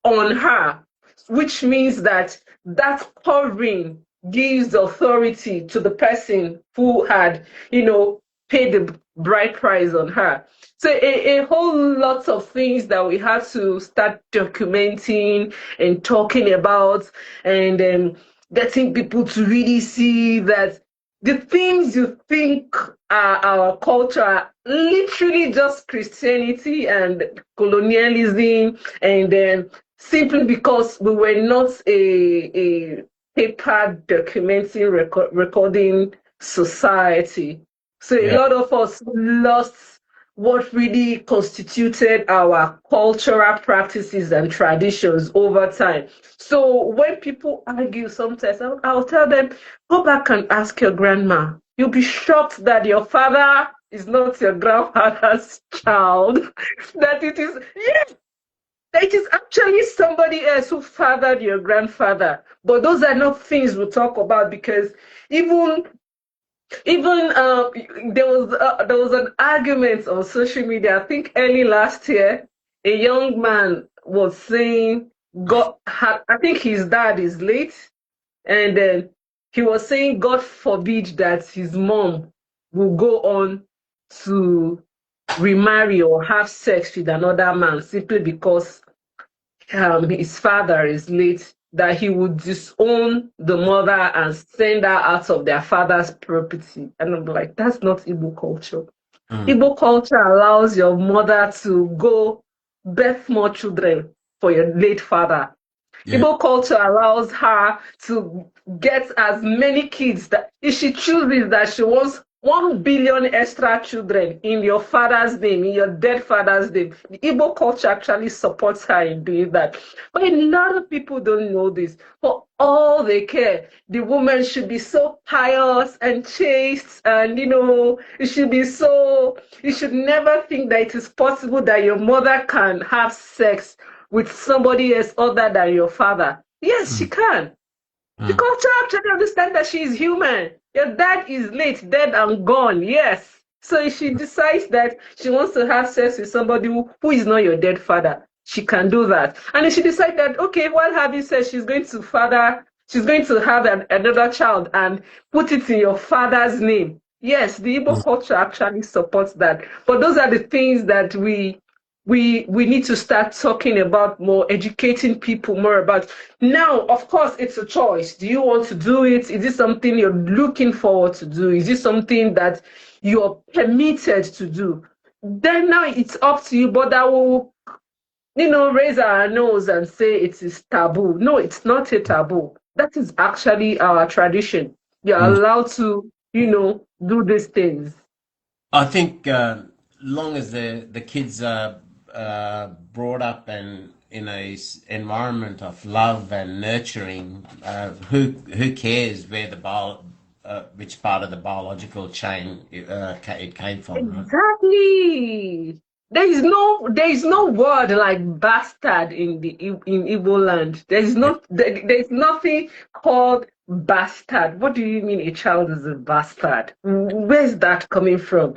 on her, which means that covering gives authority to the person who had, paid the bride price on her. So a whole lot of things that we have to start documenting and talking about, and getting people to really see that the things you think are our culture are literally just Christianity and colonialism, and then simply because we were not a paper documenting recording society. So a Yeah. lot of us lost what really constituted our cultural practices and traditions over time. So when people argue sometimes, I'll tell them, go back and ask your grandma. You'll be shocked that your father is not your grandfather's child. That it is, yes, it is actually somebody else who fathered your grandfather. But those are not things we talk about, because even there was an argument on social media. I think early last year, a young man was saying I think his dad is late, and then he was saying God forbid that his mom will go on to remarry or have sex with another man simply because his father is late, that he would disown the mother and send her out of their father's property. And I'm like, that's not Igbo culture. Mm. Igbo culture allows your mother to go birth more children for your late father. Yeah. Igbo culture allows her to get as many kids that if she chooses that she wants 1 billion extra children in your father's name, in your dead father's name. The Igbo culture actually supports her in doing that. But a lot of people don't know this. For all they care, the woman should be so pious and chaste, and you should never think that it is possible that your mother can have sex with somebody else other than your father. Yes, she Mm. can. The Mm. culture actually understands that she is human. Your dad is late, dead and gone. Yes. So if she decides that she wants to have sex with somebody who is not your dead father, she can do that. And if she decides that, okay, while having sex, she's going to have another child and put it in your father's name. Yes, the Igbo Mm. culture actually supports that. But those are the things that we need to start talking about more, educating people more about. Now, of course, it's a choice. Do you want to do it? Is this something you're looking forward to do? Is this something that you're permitted to do? Then now it's up to you, but I will, raise our nose and say it is taboo. No, it's not a taboo. That is actually our tradition. You're Mm. allowed to, do these things. I think long as the kids are brought up and in a environment of love and nurturing, who cares where which part of the biological chain it came from, right? Exactly. There is no word like bastard in Igbo land. There's nothing called bastard. What do you mean a child is a bastard? Where's that coming from?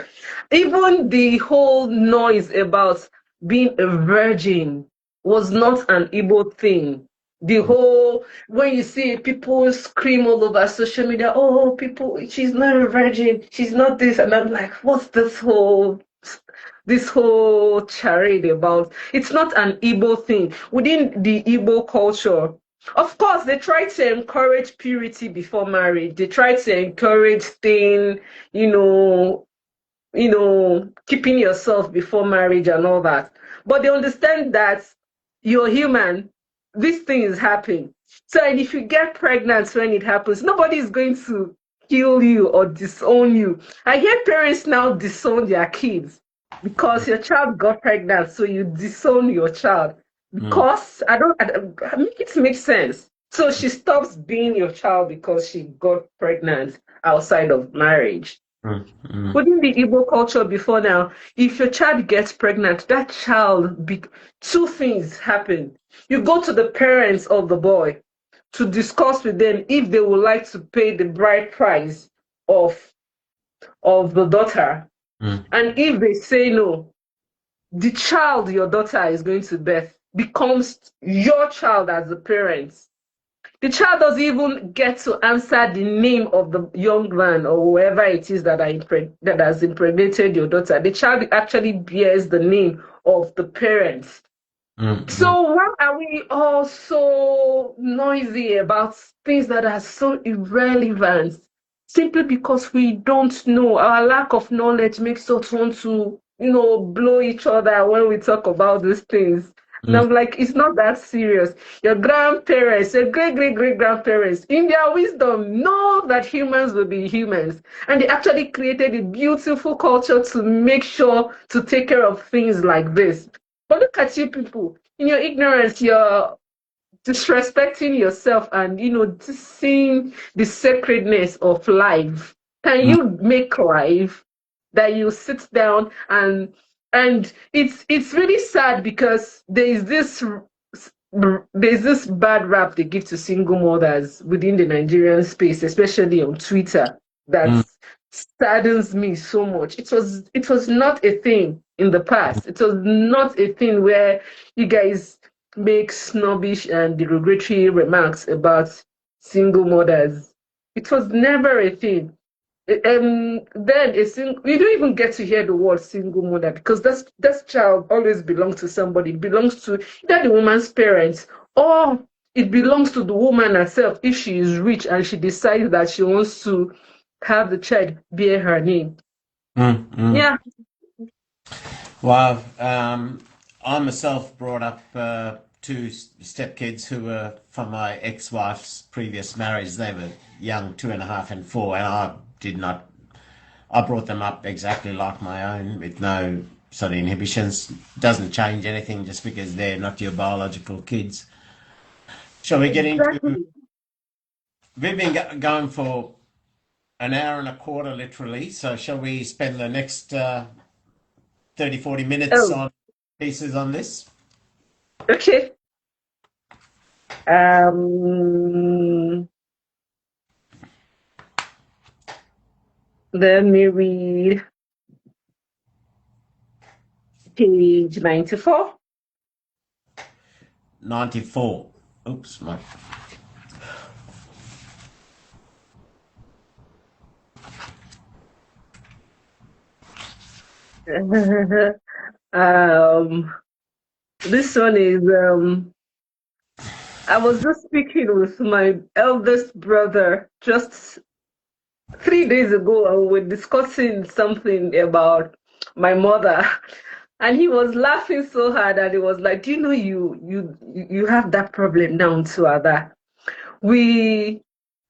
Even the whole noise about being a virgin was not an Igbo thing. The Mm. whole when you see people scream all over social media, oh, people, she's not a virgin, she's not this, and I'm like, what's this whole charade about? It's not an Igbo thing. Within the Igbo culture, of course, they try to encourage purity before marriage. They try to encourage staying, you know, keeping yourself before marriage and all that. But they understand that you're human, these things happen. So, and if you get pregnant when it happens, nobody is going to kill you or disown you. I hear parents now disown their kids because your child got pregnant, so you disown your child. Mm. Because I make it make sense. So she stops being your child because she got pregnant outside of marriage. Mm. Mm. Within the Igbo culture before now, if your child gets pregnant, two things happen. You go to the parents of the boy to discuss with them if they would like to pay the bride price of the daughter. Mm. And if they say no, the child your daughter is going to birth becomes your child as a parent. The child doesn't even get to answer the name of the young man or whoever it is that that has impregnated your daughter. The child actually bears the name of the parents. Mm-hmm. So why are we all so noisy about things that are so irrelevant? Simply because we don't know. Our lack of knowledge makes us want to, blow each other when we talk about these things. And I'm like, it's not that serious. Your grandparents, your great great great grandparents, in their wisdom, know that humans will be humans. And they actually created a beautiful culture to make sure to take care of things like this. But look at you people. In your ignorance, you're disrespecting yourself and just seeing the sacredness of life. Can you make life that you sit down and it's really sad because there's this bad rap they give to single mothers within the Nigerian space, especially on Twitter, that saddens me so much. It was not a thing in the past. It was not a thing where you guys make snobbish and derogatory remarks about single mothers. It was never a thing. You don't even get to hear the word single mother because that child always belongs to somebody. It belongs to either the woman's parents or it belongs to the woman herself if she is rich and she decides that she wants to have the child bear her name. Yeah. Well, I myself brought up two stepkids who were from my ex-wife's previous marriage. They were young, 2.5 and 4, and I did not. I brought them up exactly like my own, with no sort of inhibitions. Doesn't change anything just because they're not your biological kids. Shall we get into? Exactly. We've been going for an hour and a quarter, literally. So shall we spend the next 30, 40 minutes Oh, on pieces on this? okay. Um, Let me read page 94. 94. Oops, my. um, this one is I was just speaking with my eldest brother just 3 days ago, and we were discussing something about my mother. And he was laughing so hard, and he was like, "Do you know you have that problem now too, Ada? We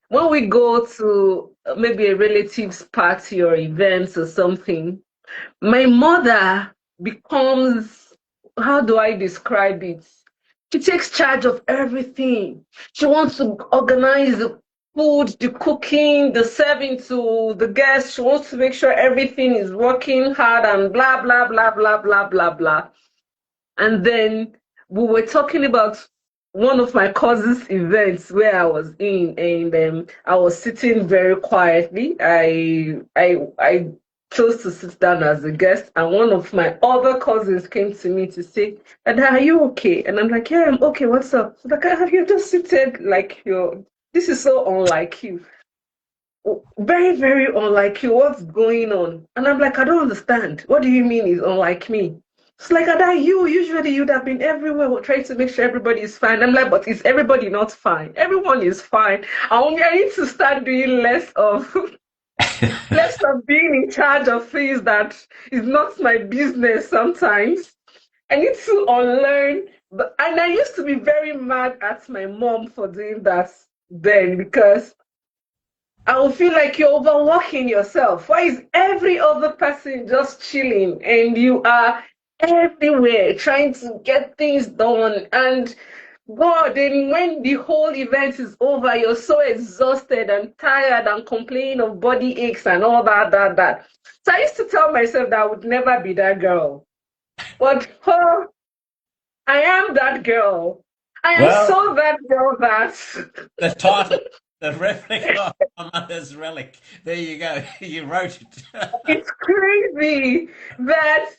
When we go to maybe a relative's party or events or something, my mother becomes, how do I describe it? She takes charge of everything. She wants to organize the food, the cooking, the serving to the guests. She wants to make sure everything is working hard and blah, blah, blah, blah, blah, blah, blah. And then we were talking about one of my cousin's events where I was in, and I was sitting very quietly. I chose to sit down as a guest, and one of my other cousins came to me to say, "And are you okay?" And I'm like, "Yeah, I'm okay. What's up?" So like, "Have you just seated like your? This is so unlike you. Very, very unlike you. What's going on?" And I'm like, "I don't understand. What do you mean is unlike me?" It's like, Ada, you usually you'd have been everywhere trying to make sure everybody is fine. I'm like, but is everybody not fine? Everyone is fine. I need to start doing less of less of being in charge of things that is not my business sometimes. I need to unlearn. And I used to be very mad at my mom for doing that then because I will feel like you're overworking yourself. Why is every other person just chilling and you are everywhere trying to get things done? And God, and when the whole event is over, you're so exhausted and tired and complaining of body aches and all that. So I used to tell myself that I would never be that girl. But I am that girl. I am Well, so that girl that the title, the replica of my mother's relic. There you go. You wrote it. it's crazy that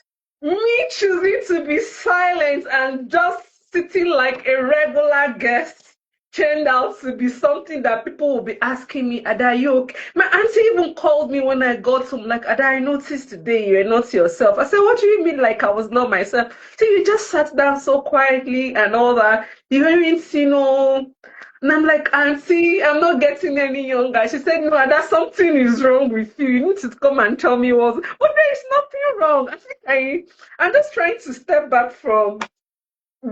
me choosing to be silent and just sitting like a regular guest turned out to be something that people will be asking me, Ada, you okay? My auntie even called me when I got home, like, Ada, I noticed today you're not yourself. I said, what do you mean, like I was not myself? So you just sat down so quietly and all that. You weren't, and I'm like, Auntie, I'm not getting any younger. She said, no, Ada, something is wrong with you. You need to come and tell me what. But there is nothing wrong. I think I'm just trying to step back from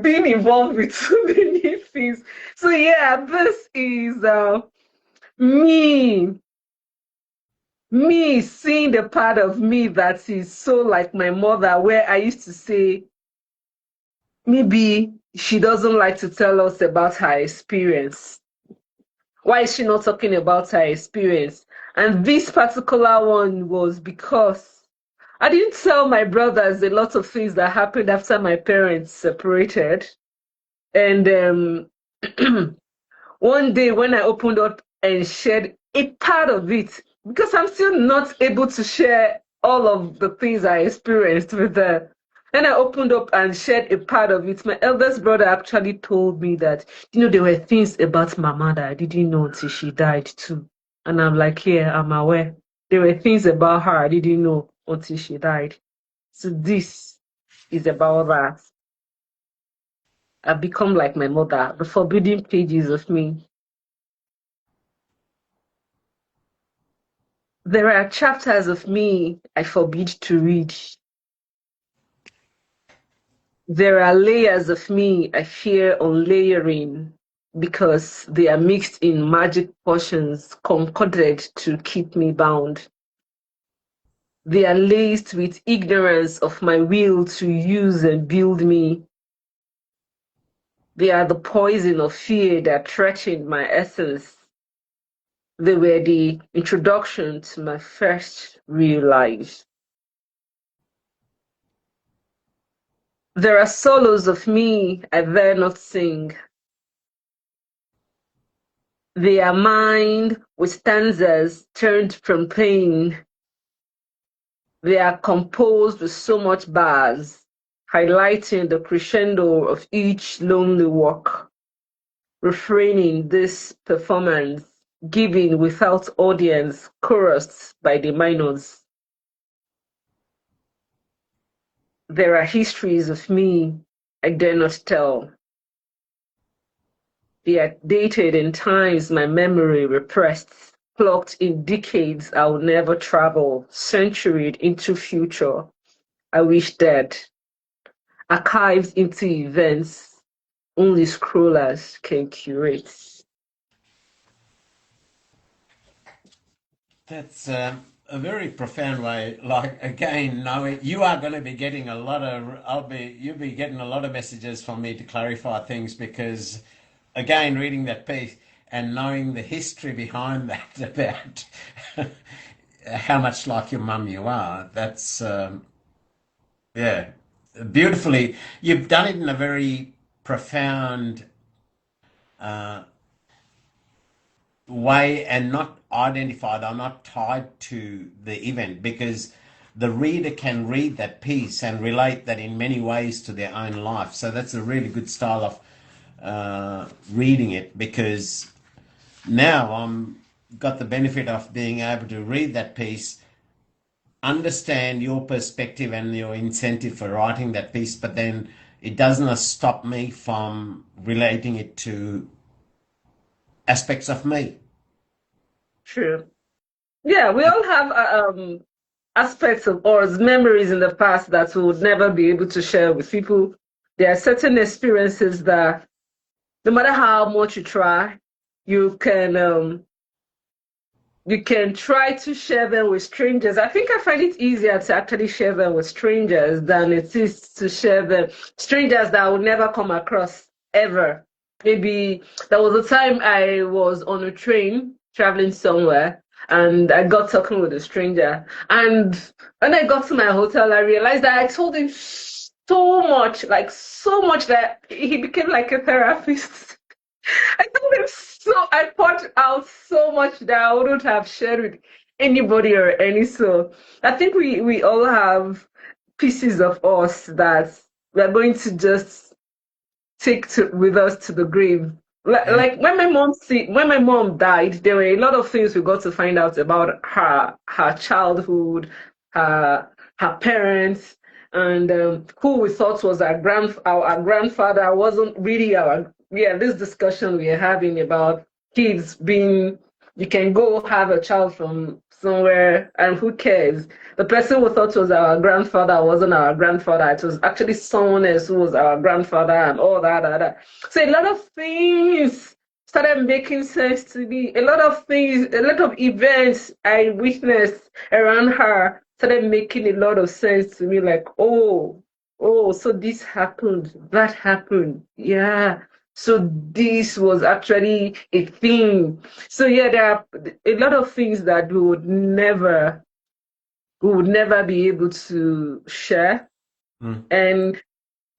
being involved with so many things. So yeah, this is me, me seeing the part of me that is so like my mother, where I used to say maybe she doesn't like to tell us about her experience. Why is she not talking about her experience? And this particular one was because I didn't tell my brothers a lot of things that happened after my parents separated. And one day when I opened up and shared a part of it, because I'm still not able to share all of the things I experienced with them. Then I opened up and shared a part of it. My eldest brother actually told me that, there were things about my mother I didn't know until she died too. And I'm like, yeah, I'm aware. There were things about her I didn't know until she died. So this is about that. I've become like my mother, the forbidden pages of me. There are chapters of me I forbid to read. There are layers of me I fear unlayering because they are mixed in magic potions concocted to keep me bound. They are laced with ignorance of my will to use and build me. They are the poison of fear that threatened my essence. They were the introduction to my first real life. There are solos of me I dare not sing. They are mined with stanzas turned from pain. They are composed with so much bars, highlighting the crescendo of each lonely walk, refraining this performance, giving without audience, chorused by the minors. There are histories of me I dare not tell. They are dated in times my memory repressed, clocked in decades I'll never travel, centuried into future I wish dead, archived into events only scrollers can curate. That's a very profound way. Like again, knowing you are going to be getting a lot of, you'll be getting a lot of messages from me to clarify things because, again, reading that piece and knowing the history behind that about how much like your mum you are. That's yeah, beautifully. You've done it in a very profound uh, way and not identified or not tied to the event because the reader can read that piece and relate that in many ways to their own life. So that's a really good style of reading it because now I'm got the benefit of being able to read that piece, understand your perspective and your incentive for writing that piece, but then it doesn't stop me from relating it to aspects of me. True. Yeah, we all have aspects of us, memories in the past that we would never be able to share with people. There are certain experiences that no matter how much you try, you can um, you can try to share them with strangers. I think I find it easier to actually share them with strangers than it is to share them strangers that I would never come across ever. Maybe there was a time I was on a train traveling somewhere and I got talking with a stranger. And when I got to my hotel, I realized that I told him so much that he became like a therapist. I told him I poured out so much that I wouldn't have shared with anybody or any soul. I think we all have pieces of us that we're going to just take with us to the grave. And Like when my mom died, there were a lot of things we got to find out about her childhood, her her parents, and who we thought was our grandfather wasn't really our. Yeah, this discussion we are having about kids being, you can go have a child from somewhere and who cares? The person we thought was our grandfather wasn't our grandfather. It was actually someone else who was our grandfather and all that. So a lot of things started making sense to me. A lot of things, a lot of events I witnessed around her started making a lot of sense to me. Like, oh, so this happened, that happened. Yeah. So this was actually a thing. So yeah, there are a lot of things that we would never be able to share. mm, And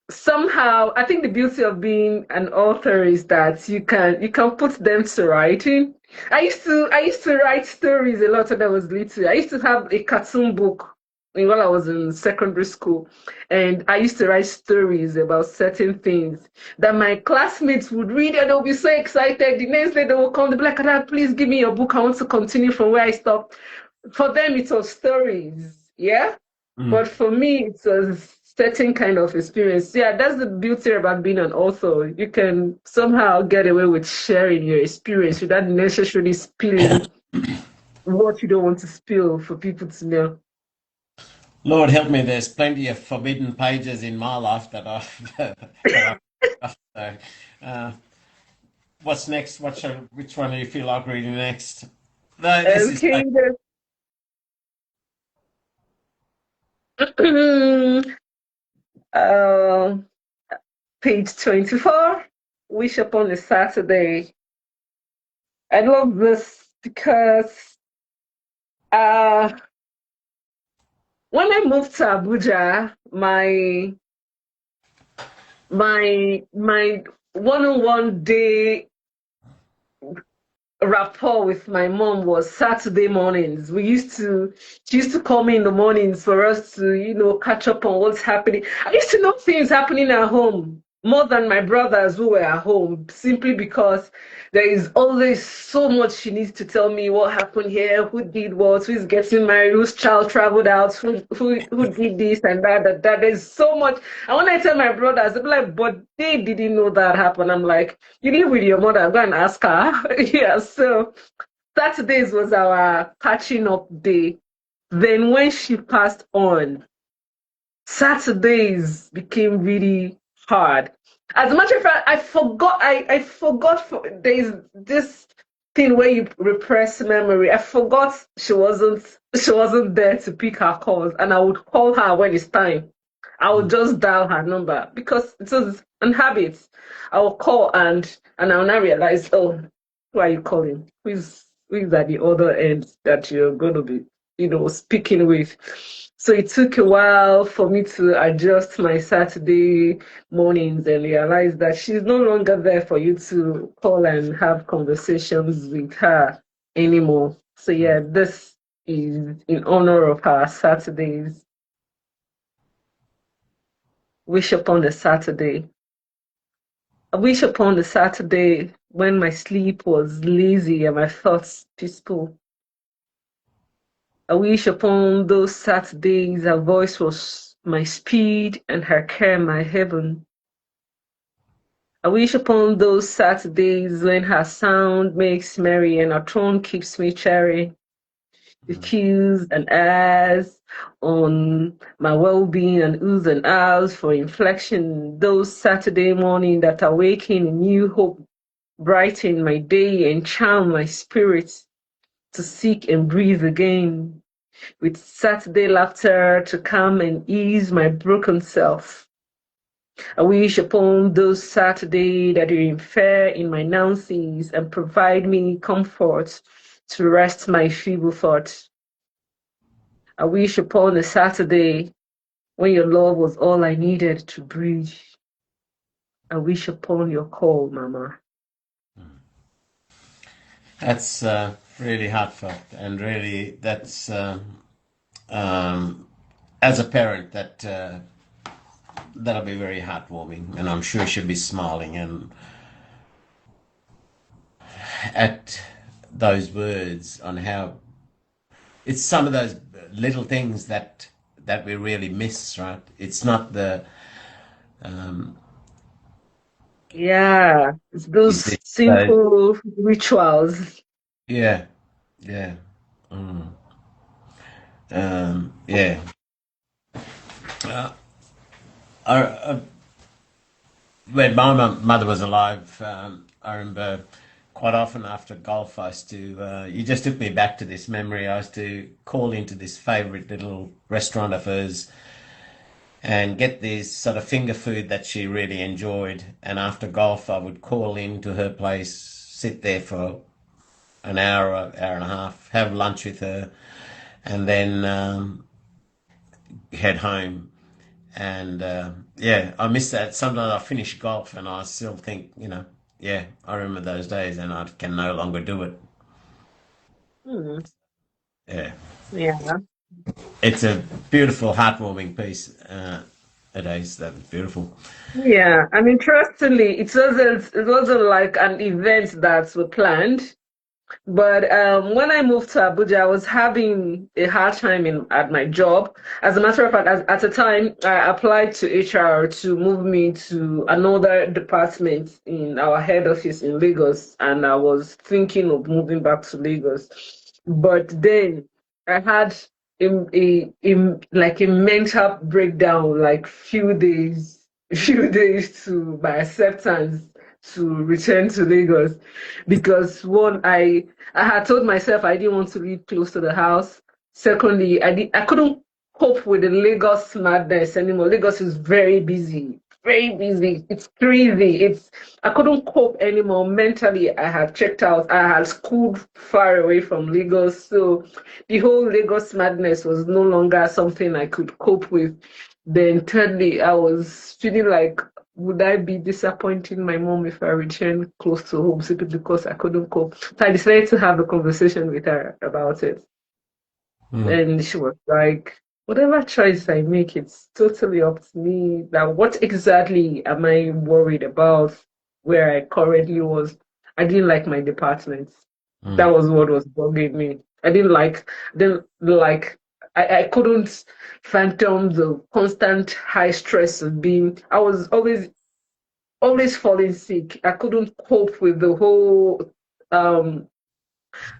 somehow I think the beauty of being an author is that you can put them to writing. I used to write stories a lot when I was little. I used to have a cartoon book while I was in secondary school, and I used to write stories about certain things that my classmates would read and they'll be so excited. The next day they will come, they'll be like, "Ada, please give me your book. I want to continue from where I stopped." For them, it was stories, yeah. mm. But for me, it's a certain kind of experience. Yeah, that's the beauty about being an author. You can somehow get away with sharing your experience without necessarily spilling what you don't want to spill for people to know. Lord help me, there's plenty of forbidden pages in my life that I've so, uh, what's next? Which one do you feel like reading next? No, this is like, Okay, uh, page 24. Wish upon a Saturday. I love this because uh, when I moved to Abuja, my one-on-one day rapport with my mom was Saturday mornings. She used to call me in the mornings for us to, catch up on what's happening. I used to know things happening at home more than my brothers who were at home, simply because there is always so much she needs to tell me what happened here, who did what, who's getting married, whose child traveled out, who did this and that. There's so much. And when I tell my brothers, they'll be like, but they didn't know that happened. I'm like, you live with your mother, go and ask her. Yeah, so Saturdays was our catching up day. Then when she passed on, Saturdays became really hard. As a matter of fact, I forgot there's this thing where you repress memory. I forgot she wasn't there to pick her calls, and I would call her when it's time. I would mm, just dial her number because it was an habit. I will call and I'll now realize, oh, who are you calling? Who is at the other end that you're going to be, speaking with? So it took a while for me to adjust my Saturday mornings and realize that she's no longer there for you to call and have conversations with her anymore. So mm. yeah, this is in honor of her Saturdays. Wish upon a Saturday. I wish upon a Saturday when my sleep was lazy and my thoughts peaceful. I wish upon those Saturdays her voice was my speed and her care my heaven. I wish upon those Saturdays when her sound makes merry and her tone keeps me cherry. The cues and as on my well-being and oohs and ahs for inflection. Those Saturday morning that awaken a new hope, brighten my day and charm my spirit to seek and breathe again. With Saturday laughter to calm and ease my broken self. I wish upon those Saturday that you infer in my nancies and provide me comfort to rest my feeble thought. I wish upon a Saturday when your love was all I needed to breathe. I wish upon your call, Mama. That's really heartfelt, and really that's um, as a parent that'll be very heartwarming, and I'm sure she'll be smiling. And at those words on how it's some of those little things that we really miss, right? It's not the um, Yeah, it's those is it simple rituals. yeah, yeah, yeah. Uh, I, when my mother was alive, I remember quite often after golf, I used to, you just took me back to this memory. I used to call into this favourite little restaurant of hers and get this sort of finger food that she really enjoyed. And after golf, I would call into her place, sit there for an hour, hour and a half, have lunch with her, and then head home. And yeah, I miss that. Sometimes I finish golf and I still think, yeah, I remember those days and I can no longer do it. Hmm. Yeah, Yeah. it's a beautiful, heartwarming piece. Adaeze, that was beautiful. Yeah. And interestingly, it wasn't like an event that was planned. But when I moved to Abuja, I was having a hard time at my job. As a matter of fact, at the time, I applied to HR to move me to another department in our head office in Lagos, and I was thinking of moving back to Lagos. But then I had like a mental breakdown, like few days to my acceptance to return to Lagos because one, I had told myself I didn't want to live close to the house. Secondly, I couldn't cope with the Lagos madness anymore. Lagos is very busy, very busy. It's crazy. I couldn't cope anymore. Mentally, I had checked out. I had schooled far away from Lagos. So the whole Lagos madness was no longer something I could cope with. Then thirdly, I was feeling like would I be disappointing my mom if I return close to home simply because I couldn't cope? So I decided to have a conversation with her about it. Mm, And she was like, whatever choice I make, it's totally up to me. Now, what exactly am I worried about where I currently was? I didn't like my department. That mm, was what was bugging me. Didn't like, I couldn't phantom the constant high stress of being, I was always falling sick. I couldn't cope with the whole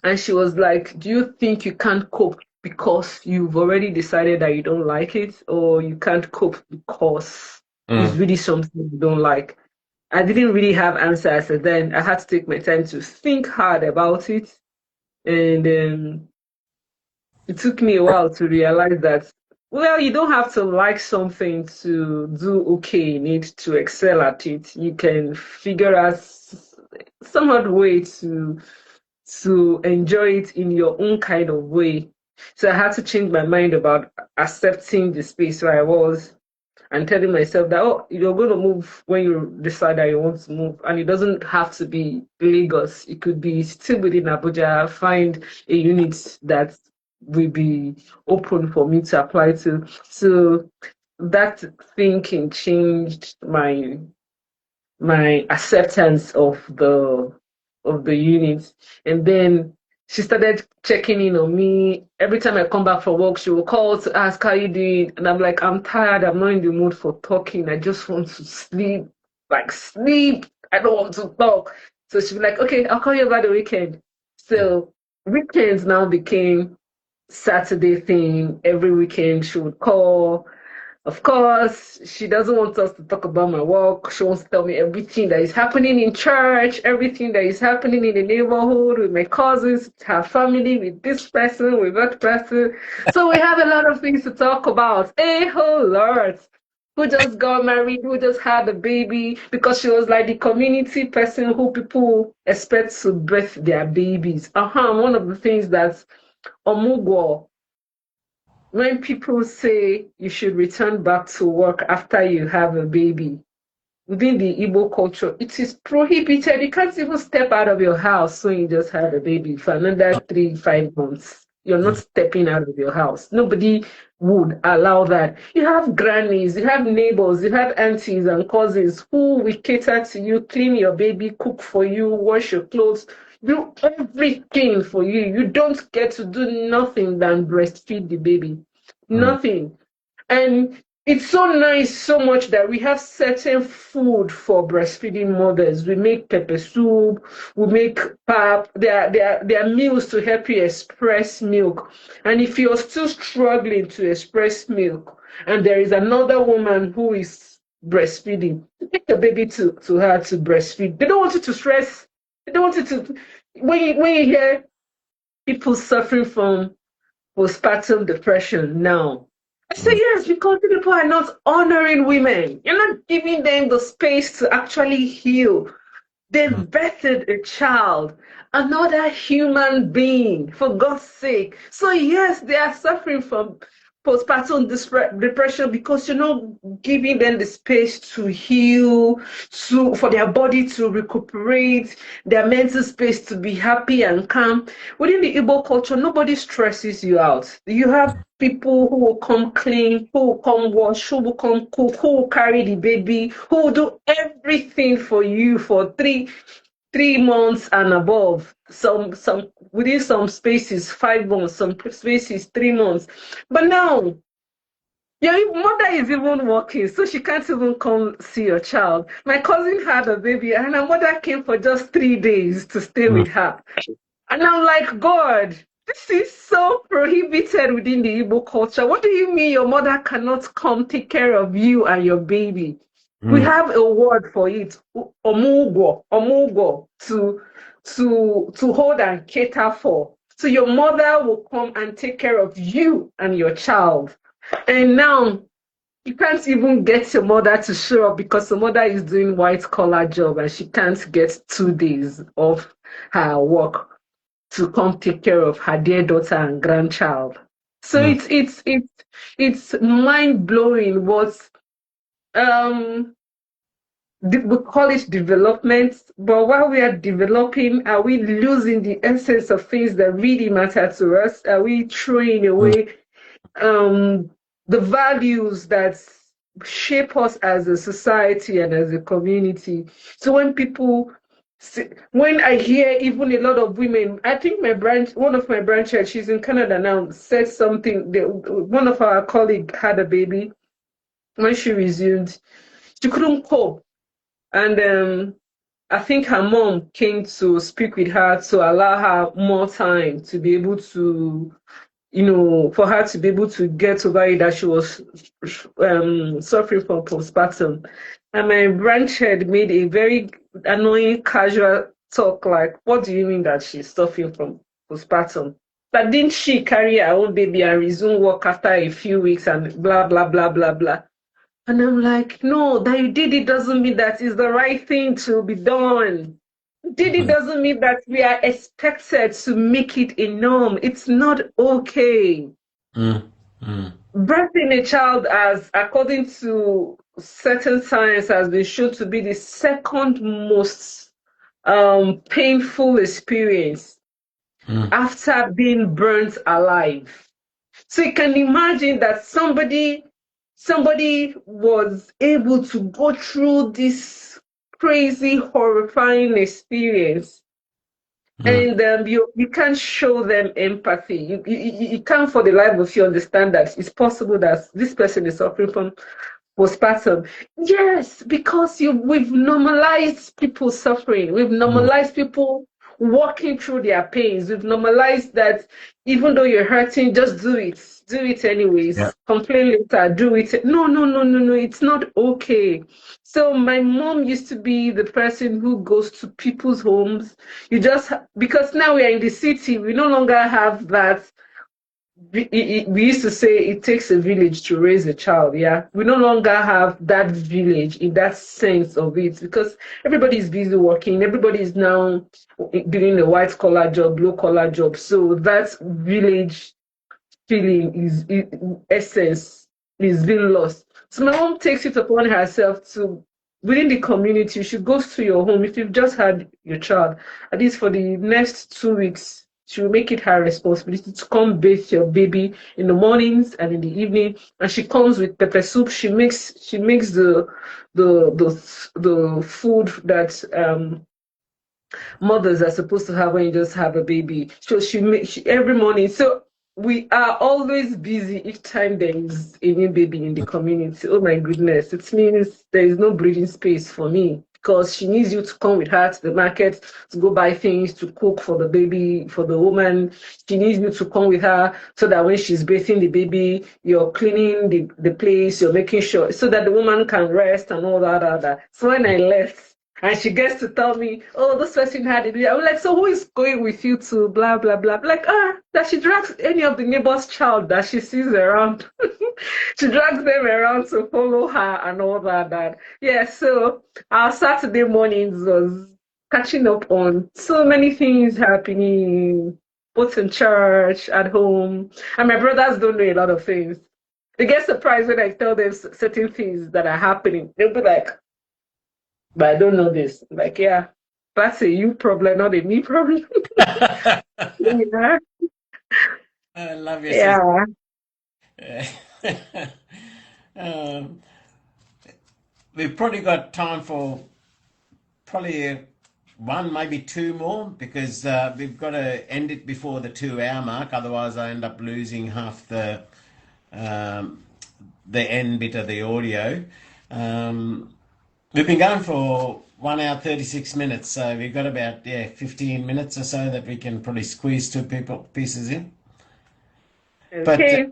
and she was like, "Do you think you can't cope because you've already decided that you don't like it, or you can't cope because it's mm, really something you don't like?" I didn't really have answers, and then I had to take my time to think hard about it. And it took me a while to realize that, well, you don't have to like something to do okay in it, to excel at it. You can figure out some other way to enjoy it in your own kind of way. So I had to change my mind about accepting the space where I was and telling myself that, oh, you're going to move when you decide that you want to move. And it doesn't have to be Lagos. It could be still within Abuja. Find a unit that will be open for me to apply to. So that thinking changed my acceptance of the unit. And then she started checking in on me. Every time I come back from work, she will call to ask how you doing. And I'm like, I'm tired. I'm not in the mood for talking. I just want to sleep. Like sleep. I don't want to talk. So she'll be like, okay, I'll call you over the weekend. mm, So weekends now became Saturday thing. Every weekend she would call. Of course, she doesn't want us to talk about my work. She wants to tell me everything that is happening in church, everything that is happening in the neighborhood with my cousins, her family, with this person, with that person. So we have a lot of things to talk about. A whole lot. Who just got married, who just had a baby, because she was like the community person who people expect to birth their babies. One of the things that's Omugwo when people say you should return back to work after you have a baby, within the Igbo culture, it is prohibited. You can't even step out of your house when you just had a baby for another 3, 5 months. You're not mm, stepping out of your house. Nobody would allow that. You have grannies, you have neighbors, you have aunties and cousins who will cater to you, clean your baby, cook for you, wash your clothes. do everything for you. You don't get to do nothing than breastfeed the baby. Nothing. And it's so nice so much that we have certain food for breastfeeding mothers. We make pepper soup, we make pap. There are meals to help you express milk. And if you're still struggling to express milk, and there is another woman who is breastfeeding, take the baby to her to breastfeed. They don't want you to stress. They don't want you to. When you hear people suffering from postpartum depression now, I say yes, because people are not honoring women. You're not giving them the space to actually heal. They've birthed a child, another human being, for God's sake. So yes, they are suffering from postpartum depression because you're not giving them the space to heal, for their body to recuperate, their mental space to be happy and calm. Within the Igbo culture, nobody stresses you out. You have people who will come clean, who will come wash, who will come cook, who will carry the baby, who will do everything for you for three months and above. Some within some spaces 5 months, some spaces 3 months. But now your mother is even working, so she can't even come see your child. My cousin had a baby, and her mother came for just 3 days to stay with her. And I'm like, God, this is so prohibited within the Igbo culture. What do you mean your mother cannot come take care of you and your baby? We have a word for it, omugo, to hold and cater for. So your mother will come and take care of you and your child. And now you can't even get your mother to show up because the mother is doing white collar job and she can't get 2 days of her work to come take care of her dear daughter and grandchild. So it's mind blowing what we call it development, but while we are developing, are we losing the essence of things that really matter to us? Are we throwing away the values that shape us as a society and as a community? So when I hear even a lot of women, I think one of my branches, she's in Canada now, said something. One of our colleagues had a baby. When she resumed, she couldn't cope. And I think her mom came to speak with her to allow her more time to be able to, for her to be able to get over it, that she was suffering from postpartum. And my branch head made a very annoying casual talk like, what do you mean that she's suffering from postpartum? But didn't she carry her own baby and resume work after a few weeks and blah, blah, blah, blah, blah? And I'm like, no, that you did it doesn't mean that is the right thing to be done. Did it doesn't mean that we are expected to make it a norm. It's not okay. Birthing a child, as according to certain science, has been shown to be the second most painful experience after being burnt alive. So you can imagine that somebody was able to go through this crazy, horrifying experience, and you can't show them empathy. You can't, for the life of you, understand that it's possible that this person is suffering from postpartum. Yes, because we've normalized people suffering. We've normalized people walking through their pains. We've normalized that even though you're hurting, just do it. Do it anyways. Yeah. Complain later, do it. No. It's not okay. So my mom used to be the person who goes to people's homes. Because now we are in the city, we no longer have that. We used to say it takes a village to raise a child. Yeah, we no longer have that village in that sense of it because everybody is busy working. Everybody is now doing a white collar job, blue collar job. So that village feeling essence is being lost. So my mom takes it upon herself to, within the community, she goes to your home. If you've just had your child, at least for the next 2 weeks, she will make it her responsibility to come bathe your baby in the mornings and in the evening. And she comes with pepper soup. She makes the food that mothers are supposed to have when you just have a baby. So she every morning. So we are always busy each time there is a new baby in the community. Oh my goodness, it means there is no breathing space for me because she needs you to come with her to the market to go buy things to cook for the baby, for the woman. She needs you to come with her so that when she's bathing the baby, you're cleaning the place, you're making sure so that the woman can rest and all that. So when I left, and she gets to tell me, oh, this person had it. I'm like, so who is going with you to blah, blah, blah? Like, that she drags any of the neighbor's child that she sees around. She drags them around to follow her and all that. Yeah, so our Saturday mornings was catching up on so many things happening, both in church, at home. And my brothers don't know a lot of things. They get surprised when I tell them certain things that are happening. They'll be like, but I don't know this. Like, yeah, that's a you problem, not a me problem. Yeah. I love your sister. Yeah. um, we've probably got time for probably one, maybe two more, because we've got to end it before the 2 hour mark. Otherwise, I end up losing half um, the end bit of the audio. We've been going for 1 hour 36 minutes, so we've got about 15 minutes or so that we can probably squeeze two pieces in. But Okay.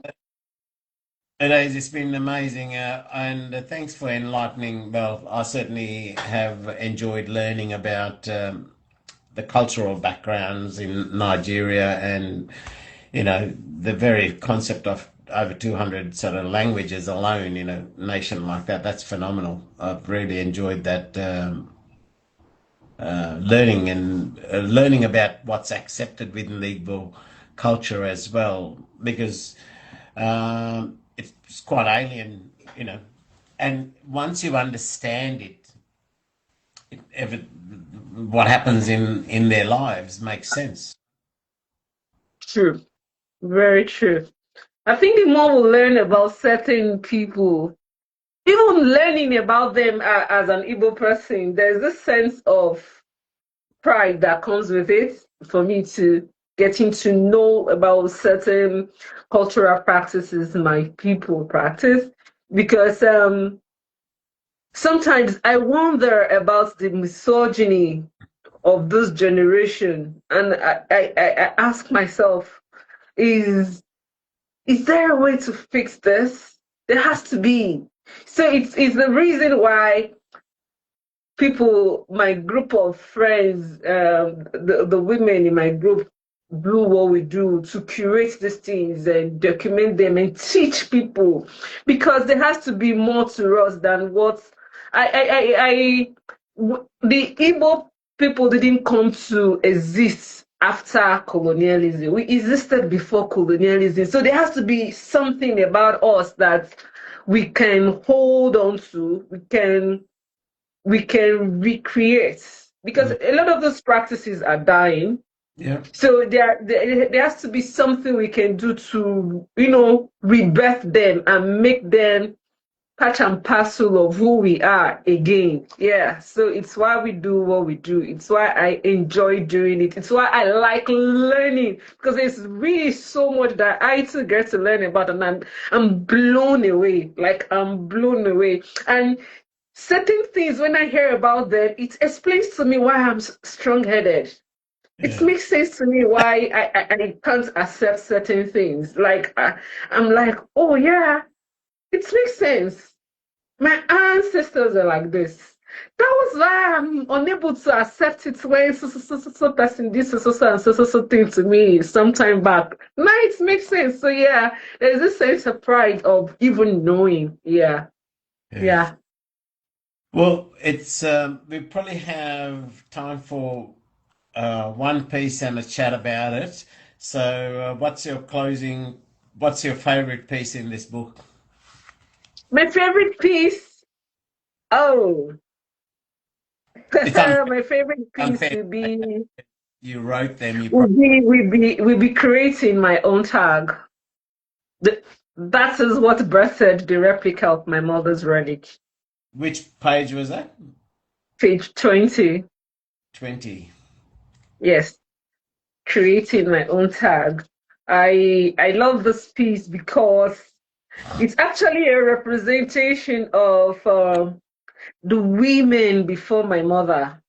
Adaeze, it's been amazing, and thanks for enlightening. Well, I certainly have enjoyed learning about the cultural backgrounds in Nigeria, and the very concept of over 200 sort of languages alone in a nation like that. That's phenomenal. I've really enjoyed that. Learning and learning about what's accepted within the Igbo culture as well, because it's quite alien, and once you understand what happens in their lives makes sense. True. Very true. I think the more we learn about certain people, even learning about them as an Igbo person, there's this sense of pride that comes with it for me to getting to know about certain cultural practices my people practice because sometimes I wonder about the misogyny of this generation and I ask myself is is there a way to fix this? There has to be. So it's the reason why people, my group of friends, the women in my group do what we do to curate these things and document them and teach people because there has to be more to us than what the Igbo people didn't come to exist after colonialism. We existed before colonialism. So there has to be something about us that we can hold on to, we can recreate because Mm. a lot of those practices are dying. Yeah. So there has to be something we can do to, rebirth them and make them part and parcel of who we are again. Yeah. So it's why we do what we do. It's why I enjoy doing it. It's why I like learning because there's really so much that I too get to learn about, and I'm blown away. Like I'm blown away. And certain things, when I hear about them, it explains to me why I'm strong-headed. It Yeah. makes sense to me why I can't accept certain things. Like I'm like, oh yeah, it makes sense. My ancestors are like this. That was why I'm unable to accept it when so person did so thing to me sometime back. Now it makes sense. So yeah, there's this sense of pride of even knowing. Yeah, Yeah. yeah. Well, it's we probably have time for one piece and a chat about it. So, what's your closing? What's your favorite piece in this book? My favorite piece. Oh, It's unfair. my favorite piece Unfair. would be You wrote them. You would probably be would be creating my own tag. That is what birthed the replica of my mother's relic. which page was that? Page 20. 20. Yes, creating my own tag. I love this piece because it's actually a representation of the women before my mother.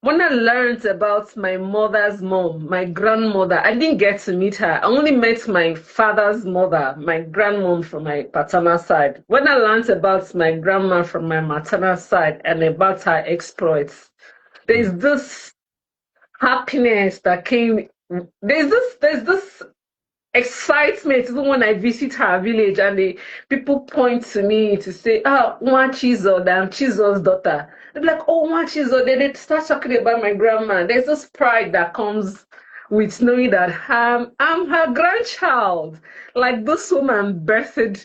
When I learned about my mother's mom, my grandmother, I didn't get to meet her. I only met my father's mother, my grandmom from my paternal side. When I learned about my grandma from my maternal side and about her exploits, there's Mm. this happiness that came. There's this excitement even when I visit her village and people point to me to say, "Ah, one Chizo, I'm Chizo's daughter." They're like, "Oh, one Chizo." Then they start talking about my grandma. There's this pride that comes with knowing that I'm her grandchild. Like this woman birthed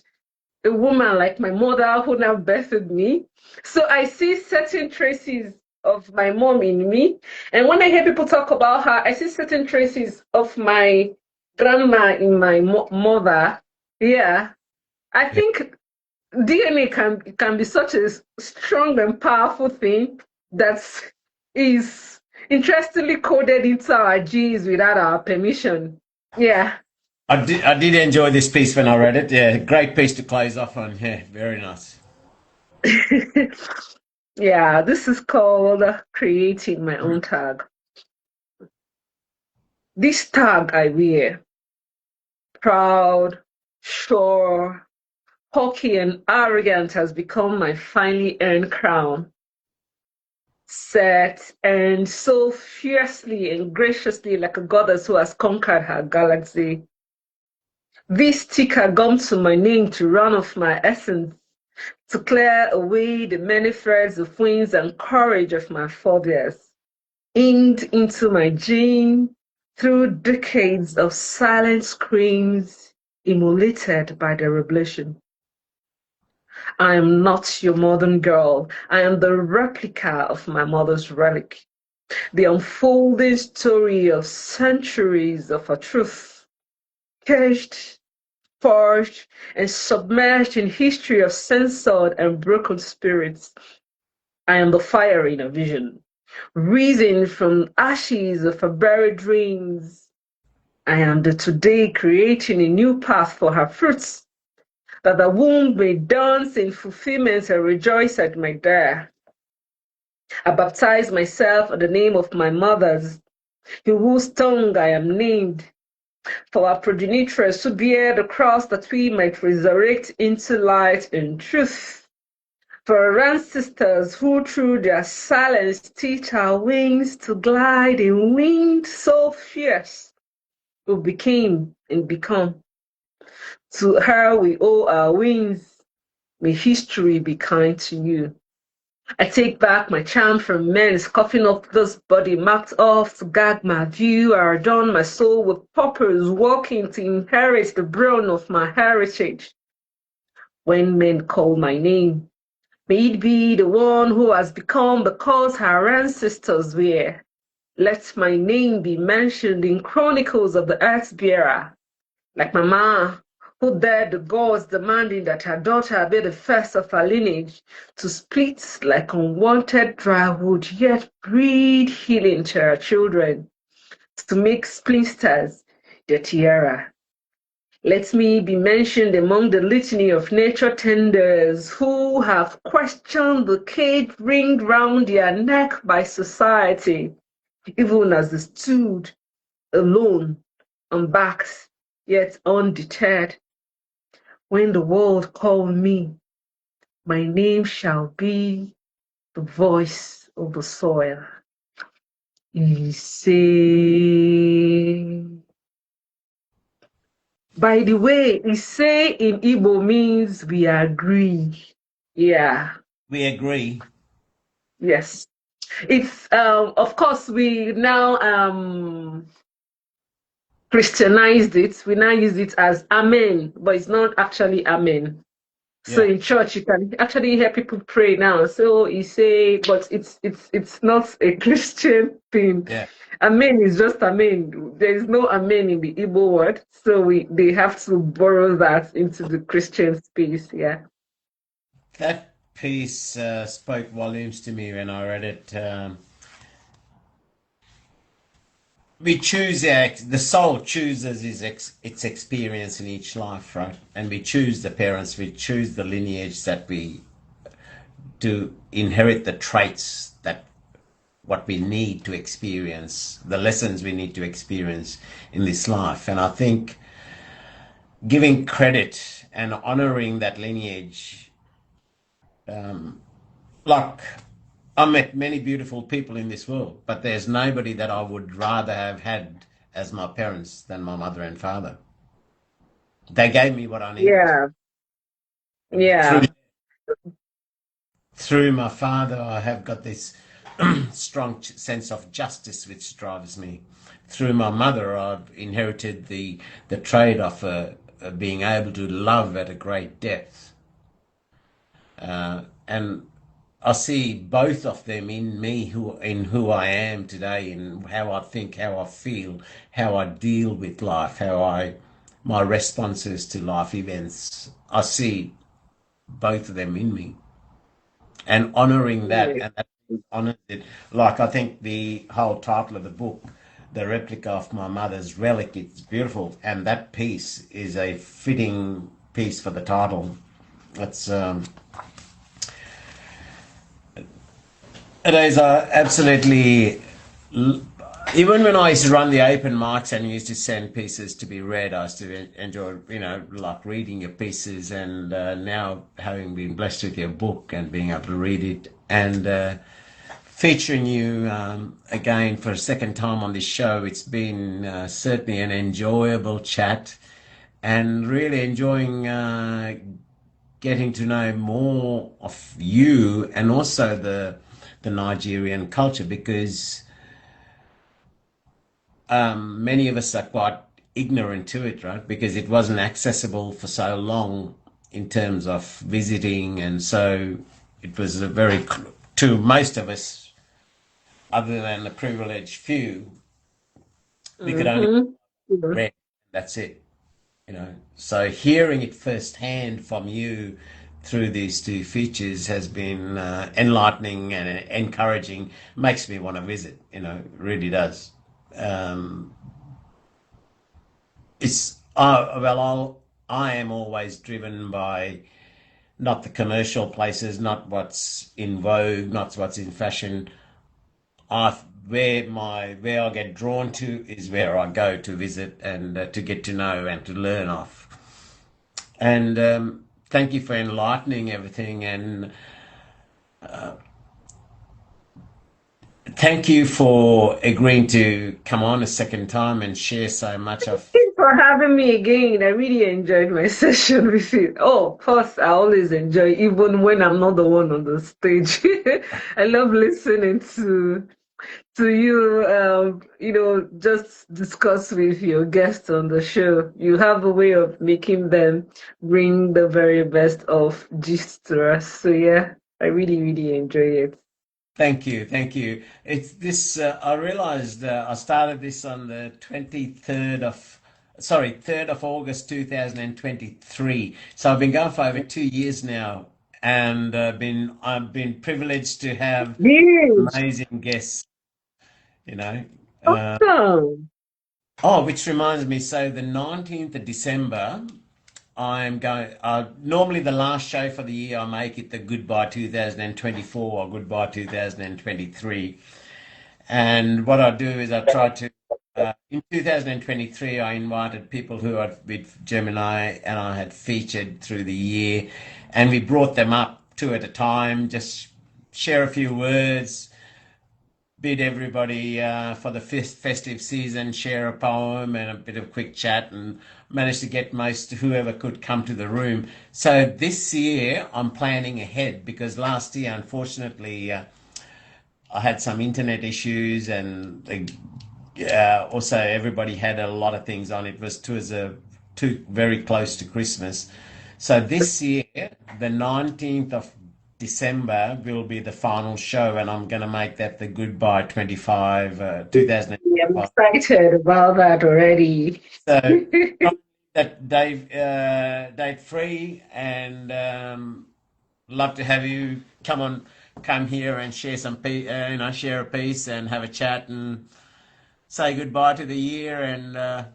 a woman like my mother who now birthed me. So I see certain traces of my mom in me. And when I hear people talk about her, I see certain traces of my grandma in my mother. Yeah. I Yeah. think DNA can be such a strong and powerful thing that is interestingly coded into our genes without our permission. Yeah. I did enjoy this piece when I read it. Yeah, great piece to close off on. Yeah, very nice. Yeah, this is called creating my own tag. This tag I wear, proud, sure, cocky, and arrogant, has become my finely earned crown. Set and so fiercely and graciously like a goddess who has conquered her galaxy. This sticker gums to my name to run off my essence, to clear away the many threads of wings and courage of my forebears. Inked into my gene through decades of silent screams immolated by the revelation. I am not your modern girl. I am the replica of my mother's relic, the unfolding story of centuries of a truth, caged, forged, and submerged in history of censored and broken spirits. I am the fire in a vision, risen from ashes of her buried dreams. I am the today creating a new path for her fruits, that the womb may dance in fulfillment and rejoice at my death. I baptize myself in the name of my mothers, in whose tongue I am named, for our progenitors to bear the cross that we might resurrect into light and truth. For our ancestors who through their silence teach our wings to glide in wind so fierce, who became and become. To her we owe our wings. May history be kind to you. I take back my charm from men, scoffing off this body marked off to gag my view. I adorn my soul with purpose, walking to inherit the throne of my heritage. When men call my name, may it be the one who has become the cause her ancestors were. Let my name be mentioned in chronicles of the earth bearer, like Mama, who dared the gods demanding that her daughter be the first of her lineage to split like unwanted dry wood, yet breed healing to her children, to make splinters the tiara. Let me be mentioned among the litany of nature tenders who have questioned the cage ringed round their neck by society, even as they stood alone, unbacked, yet undeterred. When the world call me, my name shall be the voice of the soil. Ise. By the way, Ise in Igbo means we agree. Yeah, We agree. yes. It's of course we now Christianized it. We now use it as Amen, but it's not actually Amen. So Yeah, in church, you can actually hear people pray now. So you say, but it's not a Christian thing. yeah. Amen is just Amen. There is no Amen in the Igbo word, so they have to borrow that into the Christian space. Yeah. That piece spoke volumes to me when I read it. we choose the soul chooses its experience in each life, right? And we choose the parents, we choose the lineage that we to inherit the traits that what we need to experience, the lessons we need to experience in this life. And I think giving credit and honoring that lineage, like I met many beautiful people in this world, but there's nobody that I would rather have had as my parents than my mother and father. They gave me what I needed. Yeah, Through yeah, through my father, I have got this strong sense of justice which drives me. Through my mother, I've inherited the trait of being able to love at a great depth. And I see both of them in me, who I am today, in how I think, how I feel, how I deal with life, my responses to life events. I see both of them in me, and honoring that, yeah. and that honors it. Like I think the whole title of the book, the replica of my mother's relic, it's beautiful, and that piece is a fitting piece for the title. It's It is absolutely. Even when I used to run the open mics and used to send pieces to be read, I used to enjoy, like reading your pieces. And now, having been blessed with your book and being able to read it and featuring you again for a second time on this show, it's been certainly an enjoyable chat and really enjoying getting to know more of you and also the Nigerian culture, because many of us are quite ignorant to it, right? Because it wasn't accessible for so long in terms of visiting, and so it was a very to most of us, other than the privileged few, we could only Mm-hmm. Yeah. read. That's it. So hearing it firsthand from you through these two features has been enlightening and encouraging. Makes me want to visit. Really does. Um, it's well, I am always driven by not the commercial places, not what's in vogue, not what's in fashion. I where I get drawn to is where I go to visit and to get to know and to learn off. And thank you for enlightening everything. And thank you for agreeing to come on a second time and share so much of. Thanks for having me again. I really enjoyed my session with you. Oh, of course, I always enjoy, even when I'm not the one on the stage. I love listening to you, just discuss with your guests on the show. You have a way of making them bring the very best of gist to us. So yeah, I really, really enjoy it. Thank you, thank you. It's this. I realized I started this on the 3rd of August 2023. So I've been going for over 2 years now, and I've been privileged to have Huge. amazing guests. You know. Uh, Awesome. oh, which reminds me. So the 19th of December. I'm going. Normally, the last show for the year, I make it the Goodbye 2024 or Goodbye 2023. And what I do is I try to. In 2023, I invited people who are with Gemini and I had featured through the year, and we brought them up two at a time, just share a few words, bid everybody for the festive season, share a poem and a bit of quick chat, and managed to get most whoever could come to the room. So this year I'm planning ahead because last year, unfortunately, I had some internet issues, and also everybody had a lot of things on. It was too very close to Christmas. So this year, the 19th of December will be the final show, and I'm going to make that the Goodbye Yeah, I'm 2025. excited about that already. So that date free, and love to have you come here and share share a piece and have a chat, and say goodbye to the year and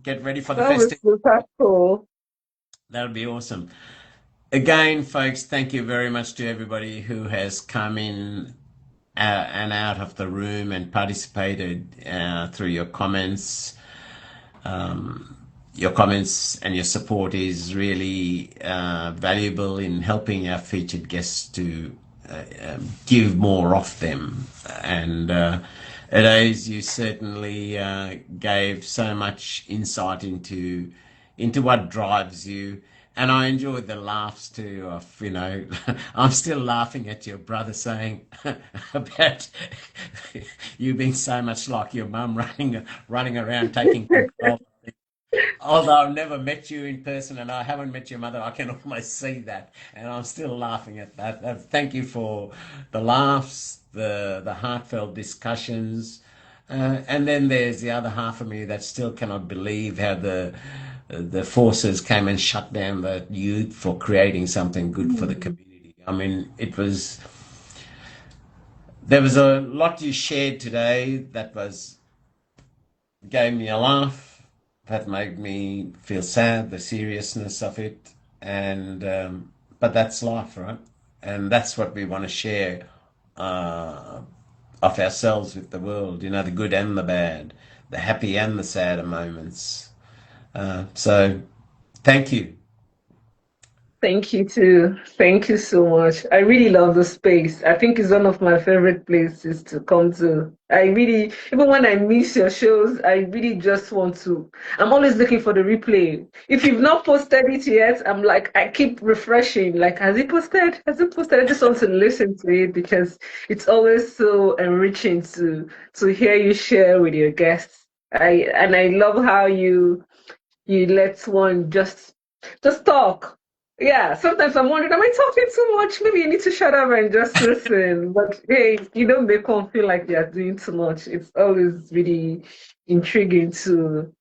get ready for the That was festival. super cool. That'll be awesome. Again, folks, thank you very much to everybody who has come in and out of the room and participated through your comments. Your comments and your support is really valuable in helping our featured guests to give more of them. And Adaeze, you certainly gave so much insight into what drives you. And I enjoyed the laughs too of, I'm still laughing at your brother saying about you being so much like your mum running around taking control. Although I've never met you in person and I haven't met your mother, I can almost see that, and I'm still laughing at that. Thank you for the laughs, the heartfelt discussions, and then there's the other half of me that still cannot believe how the forces came and shut down the youth for creating something good for the community. I mean, there was a lot you shared today that was gave me a laugh, that made me feel sad, the seriousness of it, and but that's life, right? And that's what we want to share uh, of ourselves with the world. The good and the bad, the happy and the sadder moments. So, thank you. Thank you too. Thank you so much. I really love the space. I think it's one of my favorite places to come to. Even when I miss your shows, I really just want to. I'm always looking for the replay. If you've not posted it yet, I'm like, I keep refreshing. Like, has it posted? Has it posted? I just want to listen to it because it's always so enriching to hear you share with your guests. I love how you let one just talk. Yeah, sometimes I'm wondering, am I talking too much? Maybe you need to shut up and just listen. But hey, you don't make one feel like you're doing too much. It's always really intriguing to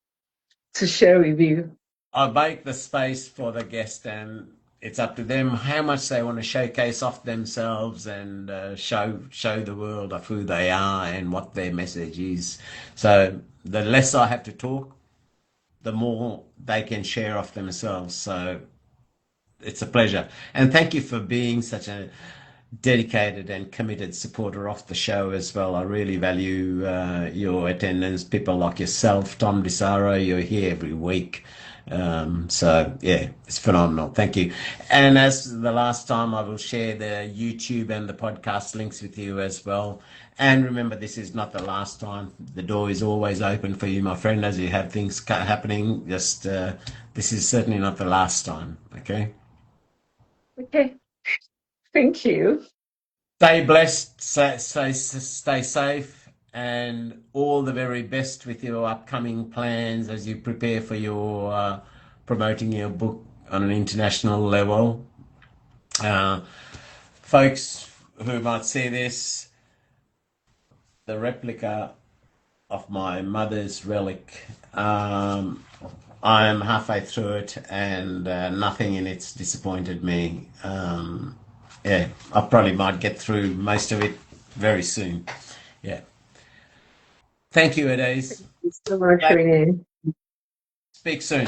share with you. I make the space for the guest, and it's up to them how much they want to showcase off themselves and show the world of who they are and what their message is. So the less I have to talk, the more they can share off themselves. So it's a pleasure, and thank you for being such a dedicated and committed supporter of the show as well. I really value your attendance. People like yourself, Tom DeSaro, you're here every week. So yeah, it's phenomenal. Thank you. And as the last time, I will share the YouTube and the podcast links with you as well. And remember, this is not the last time. The door is always open for you, my friend, as you have things happening. Just this is certainly not the last time. Okay. Okay, thank you. Stay blessed, stay safe, and all the very best with your upcoming plans as you prepare for your promoting your book on an international level. Uh, Folks who might see this, the replica of my mother's relic. I am halfway through it, and nothing in it's disappointed me. Yeah, I probably might get through most of it very soon. Yeah. Thank you, Adaeze. Thank you so much, Renee. Speak soon.